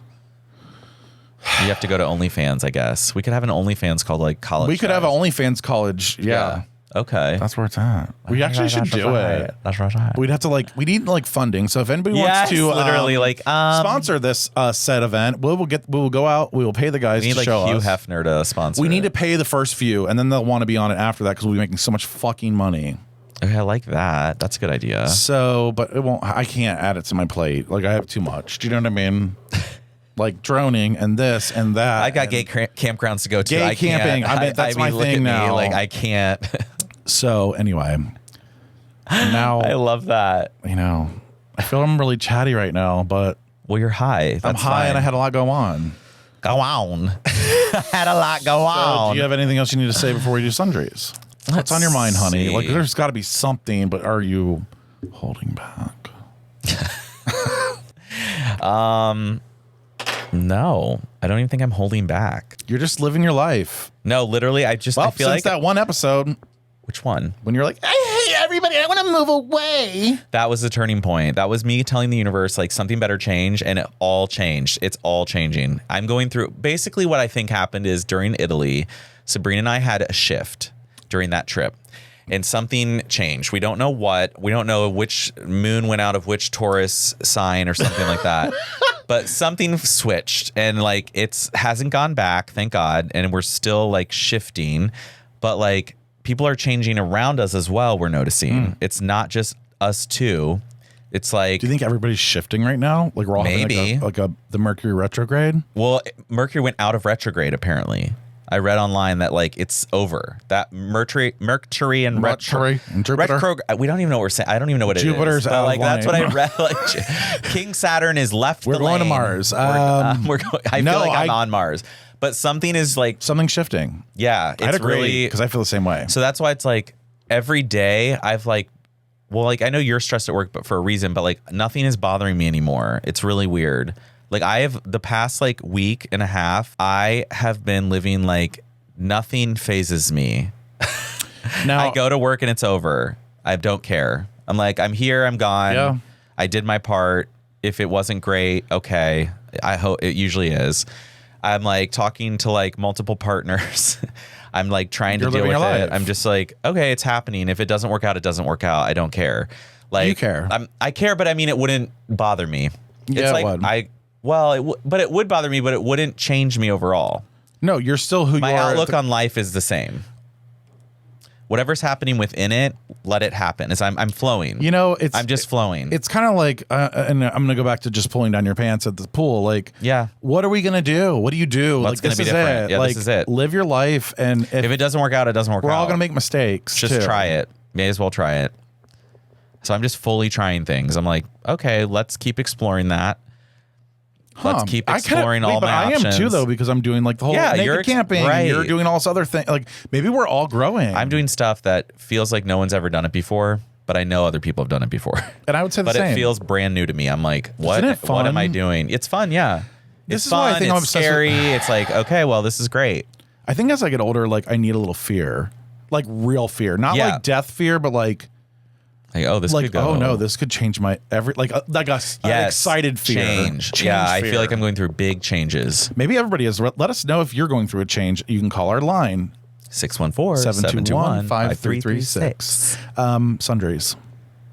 You have to go to OnlyFans, I guess. We could have an OnlyFans called like college. We could have an OnlyFans college. Yeah. Okay. That's where it's at. We actually should do it. That's right. We'd have to we need like funding. So if anybody wants to literally sponsor this said event, we will go out. We will pay the guys to show Hugh us. Hefner to sponsor. We need to pay the first few, and then they'll want to be on it after that because we'll be making so much fucking money. Okay, I like that. That's a good idea. So, but it won't. I can't add it to my plate. Like I have too much. Do you know what I mean? Like droning and this and that. I got gay campgrounds to go to. Gay camping. I mean, that's my thing now. Like I can't. So anyway, now I love that. You know, I feel I'm really chatty right now, but you're high. I'm high and I had a lot go on. I had a lot go on. Do you have anything else you need to say before we do sundries? What's on your mind, honey? see. Like, there's got to be something, but are you holding back? No, I don't even think I'm holding back. You're just living your life. No, literally, I feel since like that one episode. Which one? When you're like, I hate everybody, I want to move away. That was the turning point. That was me telling the universe like something better change, and it all changed. It's all changing. I'm going through basically what I think happened is during Italy, Sabrina and I had a shift during that trip. And something changed. We don't know what. We don't know which moon went out of which Taurus sign or something like that. But something switched, and like it's hasn't gone back, thank God. And we're still like shifting, but like people are changing around us as well. We're noticing it's not just us two. It's like, do you think everybody's shifting right now? Like we're all maybe having the Mercury retrograde. Well, Mercury went out of retrograde apparently. I read online that like it's over. That Mercury and Jupiter. We don't even know what we're saying. I don't even know what Jupiter's it is. out Like of that's line. what I read. Like King Saturn is left. We're going to Mars. I feel like I'm on Mars, but something is like something shifting. Yeah, it's I'd agree, really because I feel the same way. So that's why it's like every day I've like, well, like I know you're stressed at work, but for a reason. But like nothing is bothering me anymore. It's really weird. Like I have the past like week and a half, I have been living like. Nothing phases me. Now I go to work and it's over. I don't care. I'm like, I'm here, I'm gone. Yeah. I did my part. If it wasn't great, okay. I hope it usually is. I'm like talking to like multiple partners. I'm like trying to deal with it. I'm just like, okay, it's happening. If it doesn't work out, it doesn't work out. I don't care. Like you care. I care, but I mean, it wouldn't bother me. Yeah, it's like it would. but it would bother me, but it wouldn't change me overall. No, you're still who you are. My outlook on life is the same. Whatever's happening within it, let it happen. I'm flowing. You know, I'm just flowing. It's kind of like, and I'm going to go back to just pulling down your pants at the pool. Like, yeah, what are we going to do? What do you do? What's going to be different? Yeah, this is it. Live your life, and if it doesn't work out, it doesn't work out. We're all going to make mistakes. Just try it. May as well try it. So I'm just fully trying things. I'm like, okay, let's keep exploring that. Let's keep exploring all my options. I am too, though, because I'm doing like the whole naked camping. Right. You're doing all this other thing. Like maybe we're all growing. I'm doing stuff that feels like no one's ever done it before, but I know other people have done it before. And I would say the same. But it feels brand new to me. I'm like, what? Isn't it fun? What am I doing? It's fun, yeah. This it's is fun. why I think I'm it's obsessed scary. with- It's like, okay, well, this is great. I think as I get older, like I need a little fear, like real fear, not like death fear, but like oh, this could go. Oh no, this could change my an excited fear. Change. Yeah, I feel like I'm going through big changes. Maybe everybody is. Let us know if you're going through a change. You can call our line 614-721-5336.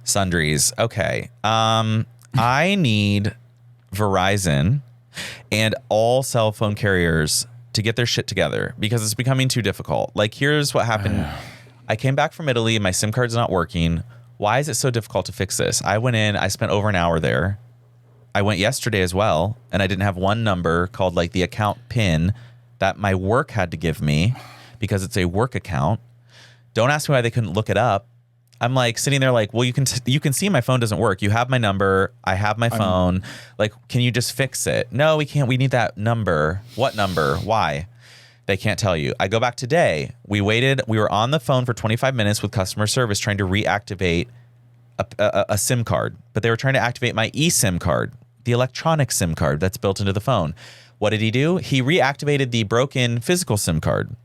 Sundries. Okay. I need Verizon and all cell phone carriers to get their shit together because it's becoming too difficult. Like, here's what happened. I came back from Italy. My SIM card's not working. Why is it so difficult to fix this? I went in. I spent over an hour there. I went yesterday as well, and I didn't have one number called like the account PIN that my work had to give me because it's a work account. Don't ask me why they couldn't look it up. I'm like sitting there like, well, you can see my phone doesn't work. You have my number. I have my phone. Like, can you just fix it? No, we can't. We need that number. What number? Why? They can't tell you. I go back today. We waited. We were on the phone for 25 minutes with customer service trying to reactivate a SIM card, but they were trying to activate my eSIM card, the electronic SIM card that's built into the phone. What did he do? He reactivated the broken physical SIM card.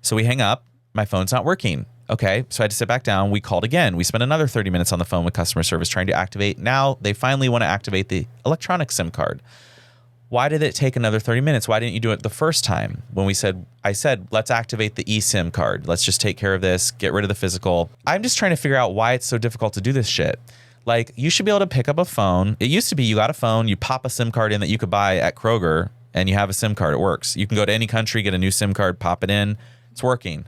So we hang up. My phone's not working. Okay, so I had to sit back down. We called again. We spent another 30 minutes on the phone with customer service trying to activate. Now they finally want to activate the electronic SIM card. Why did it take another 30 minutes? Why didn't you do it the first time when I said, let's activate the eSIM card. Let's just take care of this, get rid of the physical. I'm just trying to figure out why it's so difficult to do this shit. Like, you should be able to pick up a phone. It used to be you got a phone, you pop a SIM card in that you could buy at Kroger, and you have a SIM card. It works. You can go to any country, get a new SIM card, pop it in. It's working.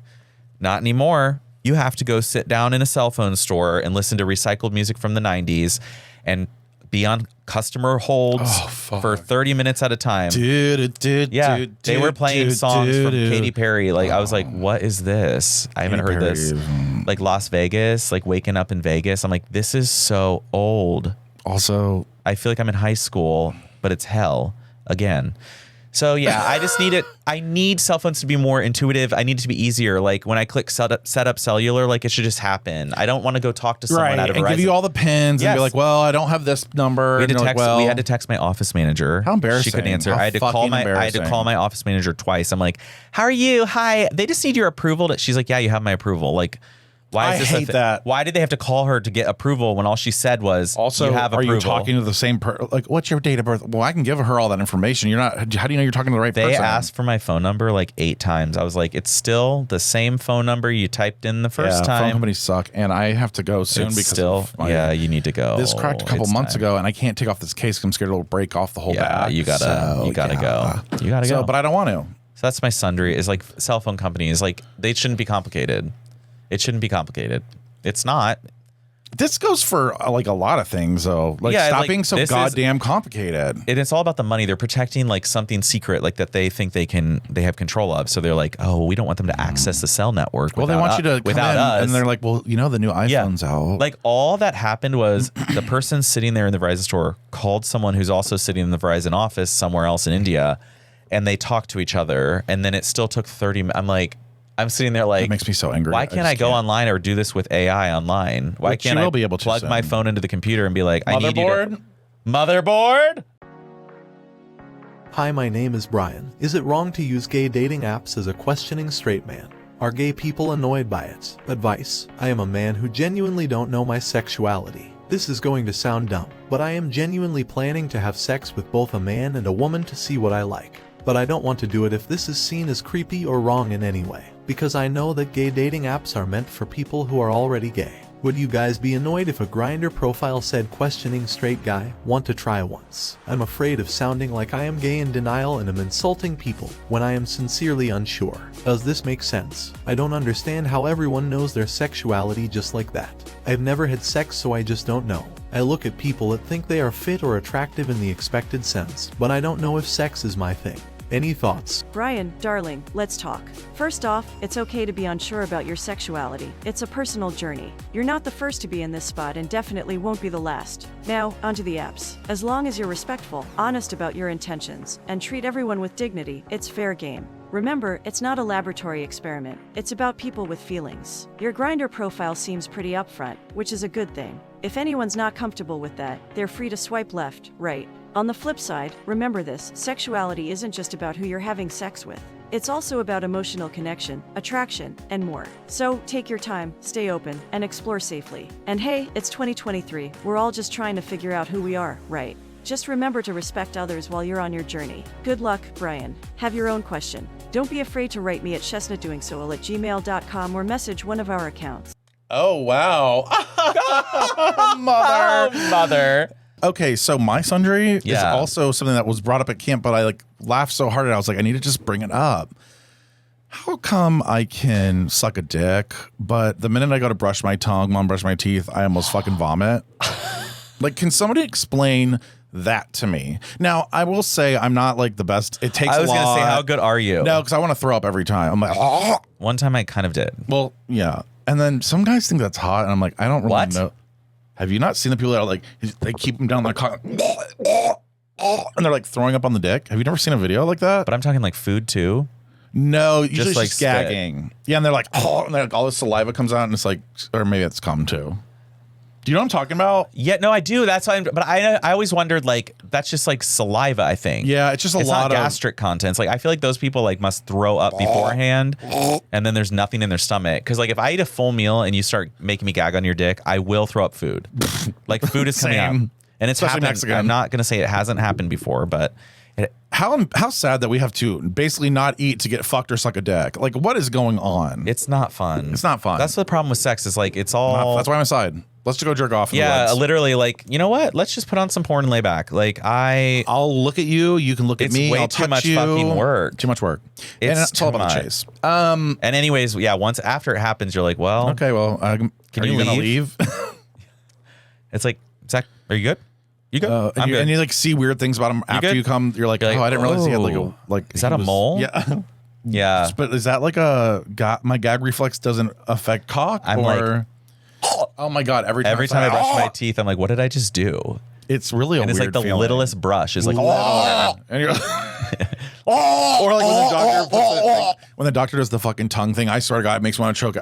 Not anymore. You have to go sit down in a cell phone store and listen to recycled music from the 90s and be on customer holds for 30 minutes at a time. They were playing songs from Katy Perry. Like, I was like, what is this? I haven't heard this. Like Las Vegas, like waking up in Vegas. I'm like, this is so old. Also, I feel like I'm in high school, but it's hell again. So yeah, I just need it. I need cell phones to be more intuitive. I need it to be easier. Like when I click set up cellular, like it should just happen. I don't want to go talk to someone out of Verizon. And give you all the pins and be like, well, I don't have this number. We had to text my office manager. How embarrassing. She couldn't answer. I had to call my office manager twice. I'm like, how are you? Hi. They just need your approval. She's like, yeah, you have my approval. Like, why is this? I hate that. Why did they have to call her to get approval when all she said was, also, you have approval? Are you talking to the same person? Like, what's your date of birth? Well, I can give her all that information. You're not. How do you know you're talking to the right person? They asked for my phone number like 8 times. I was like, it's still the same phone number you typed in the first time. Phone companies suck, and I have to go soon you need to go. This cracked a couple months ago, and I can't take off this case because I'm scared it'll break off the whole back. You gotta go. You gotta go. But I don't want to. So that's my sundry. Is like cell phone companies. Like, they shouldn't be complicated. It shouldn't be complicated. It's not. This goes for like a lot of things, though. Like, stop being so goddamn complicated. It's all about the money. They're protecting like something secret, like that they think they have control of. So they're like, oh, we don't want them to access the cell network. Well, they want you to come without in, us. and they're like, well, you know, the new iPhone's out. Like, all that happened was the person sitting there in the Verizon store called someone who's also sitting in the Verizon office somewhere else in India, and they talked to each other. And then it still took 30 minutes. I'm like, I'm sitting there like, it makes me so angry. Why can't I go online or do this with AI online? Why can't I be able to plug my phone into the computer and be like, I need you to... Motherboard? Hi, my name is Brian. Is it wrong to use gay dating apps as a questioning straight man? Are gay people annoyed by it? Advice. I am a man who genuinely don't know my sexuality. This is going to sound dumb, but I am genuinely planning to have sex with both a man and a woman to see what I like. But I don't want to do it if this is seen as creepy or wrong in any way, because I know that gay dating apps are meant for people who are already gay. Would you guys be annoyed if a Grindr profile said questioning straight guy, want to try once? I'm afraid of sounding like I am gay in denial and am insulting people when I am sincerely unsure. Does this make sense? I don't understand how everyone knows their sexuality just like that. I've never had sex, so I just don't know. I look at people that think they are fit or attractive in the expected sense, but I don't know if sex is my thing. Any thoughts? Brian, darling, let's talk. First off, it's okay to be unsure about your sexuality. It's a personal journey. You're not the first to be in this spot and definitely won't be the last. Now, onto the apps. As long as you're respectful, honest about your intentions, and treat everyone with dignity, it's fair game. Remember, it's not a laboratory experiment. It's about people with feelings. Your Grindr profile seems pretty upfront, which is a good thing. If anyone's not comfortable with that, they're free to swipe left, right. On the flip side, remember this, sexuality isn't just about who you're having sex with. It's also about emotional connection, attraction, and more. So take your time, stay open, and explore safely. And hey, it's 2023. We're all just trying to figure out who we are, right? Just remember to respect others while you're on your journey. Good luck, Brian. Have your own question. Don't be afraid to write me at chestnutdoingsoul@gmail.com or message one of our accounts. Oh, wow. Mother. Okay, so my sundry is also something that was brought up at camp, but I like laughed so hard at it. I was like, I need to just bring it up. how come I can suck a dick, but the minute I go to brush my tongue, mom brush my teeth, I almost fucking vomit? Like, can somebody explain that to me? Now, I will say I'm not like the best. It takes a lot. I was going to say, how good are you? No, because I want to throw up every time. I'm like, oh. One time I kind of did. Well, yeah. And then some guys think that's hot, and I'm like, I don't really know. Have you not seen the people that are like, they keep them down their cock, and they're like throwing up on the dick? Have you never seen a video like that? But I'm talking like food too. No, usually just like just gagging. Yeah, and they're like, oh, and like all this saliva comes out, and it's like, or maybe it's cum too. Do you know what I'm talking about? Yeah, no, I do. That's why. But I always wondered, like, that's just like saliva. I think. Yeah, it's just a lot of gastric contents. Like, I feel like those people like must throw up beforehand, and then there's nothing in their stomach. Because like, if I eat a full meal and you start making me gag on your dick, I will throw up food. Like, food is coming out, and it's Especially happened. Mexican. I'm not gonna say it hasn't happened before, but. How sad that we have to basically not eat to get fucked or suck a dick. Like, what is going on? It's not fun. It's not fun. That's the problem with sex. Is like it's all. That's why I'm aside. Let's just go jerk off. Yeah, literally. Like, you know what? Let's just put on some porn and lay back. Like I'll look at you. You can look at me. It's way I'll too touch much you. fucking work. Too much work. It's and it's all about the chase. And anyways, yeah. Once after it happens, you're like, well, okay. Well, can you gonna leave? It's like, Zach, are you good? You good? And, and you like see weird things about him after you come. You're like, oh, I didn't realize he had like is that a mole? Yeah. Yeah. But is that like my gag reflex doesn't affect cock? I'm like, oh my God. Every time I brush my teeth, I'm like, what did I just do? It's really and a it's weird like the feeling. littlest brush is like, and you're or like when the doctor when the doctor does the fucking tongue thing, I swear to God, it makes me want to choke.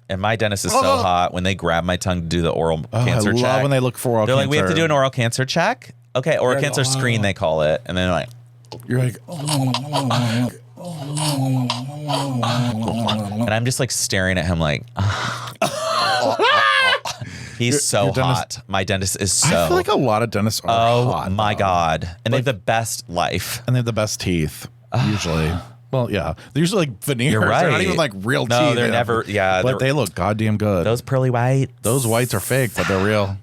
And my dentist is so hot when they grab my tongue to do the oral cancer check. I love when they look for oral They're cancer. like, we have to do an oral cancer check. Okay, oral cancer screen they call it, and then like, you're like, and I'm just like staring at him like. He's so hot. My dentist is so. I feel like a lot of dentists are hot. Oh my God. And they have the best life. And they have the best teeth, usually. Well, yeah. They're usually like veneers. You're right. They're not even like real teeth. No, they're never, But they look goddamn good. Those pearly whites. Those whites are fake, but they're real.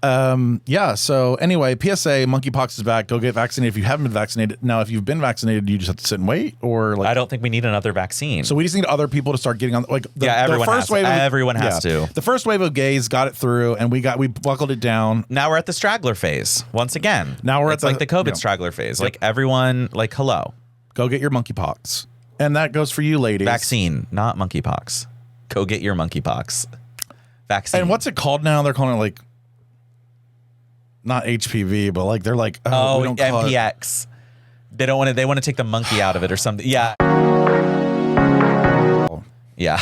Yeah, so anyway, PSA, monkeypox is back. Go get vaccinated if you haven't been vaccinated. Now, if you've been vaccinated, you just have to sit and wait, or like I don't think we need another vaccine. So we just need other people to start getting on like everyone has to. Everyone has to. The first wave of gays got it through, and we buckled it down. Now we're at the straggler phase once again. Now we're at like the COVID straggler phase. Like everyone, like hello, go get your monkeypox, and that goes for you, ladies. Vaccine, not monkeypox. Go get your monkeypox vaccine. And what's it called now? They're calling it like. Not HPV, but like they're like, we don't call MPX. They don't want to. They want to take the monkey out of it or something. Yeah. Yeah.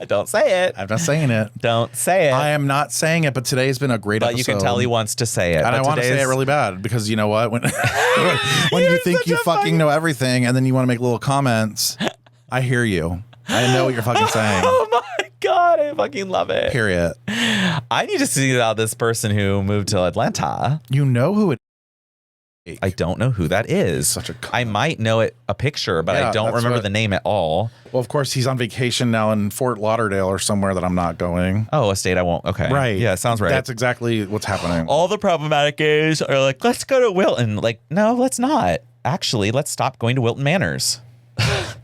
Don't say it. I'm not saying it. Don't say it. I am not saying it. But today's been a great episode. But you can tell he wants to say it. And I want to say it really bad because you know what? When you think you fucking know everything and then you want to make little comments, I hear you. I know what you're fucking saying. Oh my God, I fucking love it. Period. I need to see about this person who moved to Atlanta. You know who it is? I don't know who that is. I might know a picture, but I don't remember the name at all. Well, of course, he's on vacation now in Fort Lauderdale or somewhere that I'm not going. Oh, a state I won't. Okay. Right. Yeah, sounds right. That's exactly what's happening. All the problematic gays are like, let's go to Wilton. Like, no, let's not. Actually, let's stop going to Wilton Manors.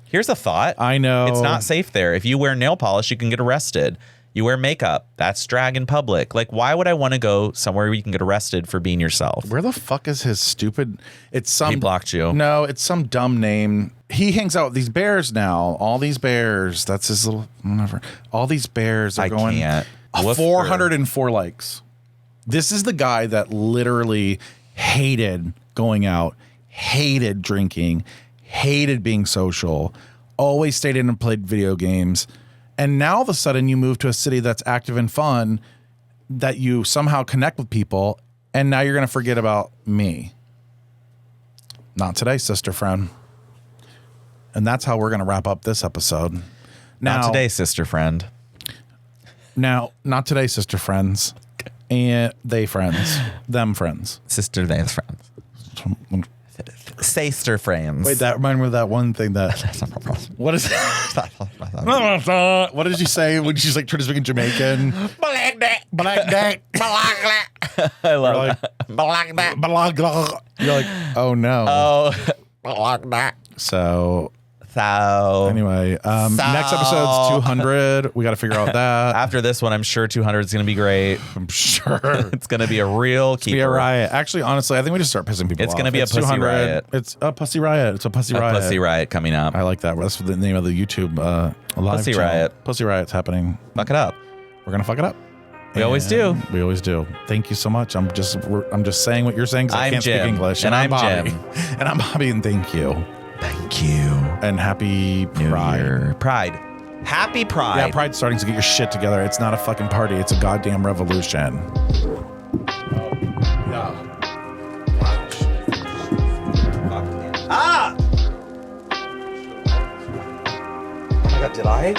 Here's a thought. I know. It's not safe there. If you wear nail polish, you can get arrested. You wear makeup, that's drag in public. Like, why would I want to go somewhere where you can get arrested for being yourself? Where the fuck is his stupid? It's some. He blocked you. No, it's some dumb name. He hangs out with these bears now. All these bears. That's his little. Whatever. All these bears are going. Can't. 404 likes. This is the guy that literally hated going out, hated drinking, hated being social, always stayed in and played video games. And now all of a sudden you move to a city that's active and fun, that you somehow connect with people, and now you're going to forget about me. Not today, sister friend. And that's how we're going to wrap up this episode. Not today, sister friend. Now, not today, sister friends. And they friends. Them friends. Sister, they friends. Sister friends. Wait, that reminded me of that one thing that. What is what did you say when she's like trying to speak in Jamaican? Black dick. I love that. You're like, oh no. Oh. So anyway, next episode's 200. We got to figure out that. After this one, I'm sure 200 is going to be great. I'm sure it's going to be a real keeper. Be a riot. Actually, honestly, I think we just start pissing people off. It's going to be a pussy riot. It's a pussy riot. It's a pussy riot. Pussy riot coming up. I like that. That's the name of the YouTube live Pussy channel. riot. Pussy riot's happening. Fuck it up. We're gonna fuck it up. We always do. We always do. Thank you so much. I'm just saying what you're saying because I can't Jim. speak English. And I'm Bobby. Jim. And I'm Bobby, and thank you. Thank you. And happy Pride. Pride. Happy Pride. Yeah, Pride's starting to get your shit together. It's not a fucking party. It's a goddamn revolution. Ah! Oh my God, did I?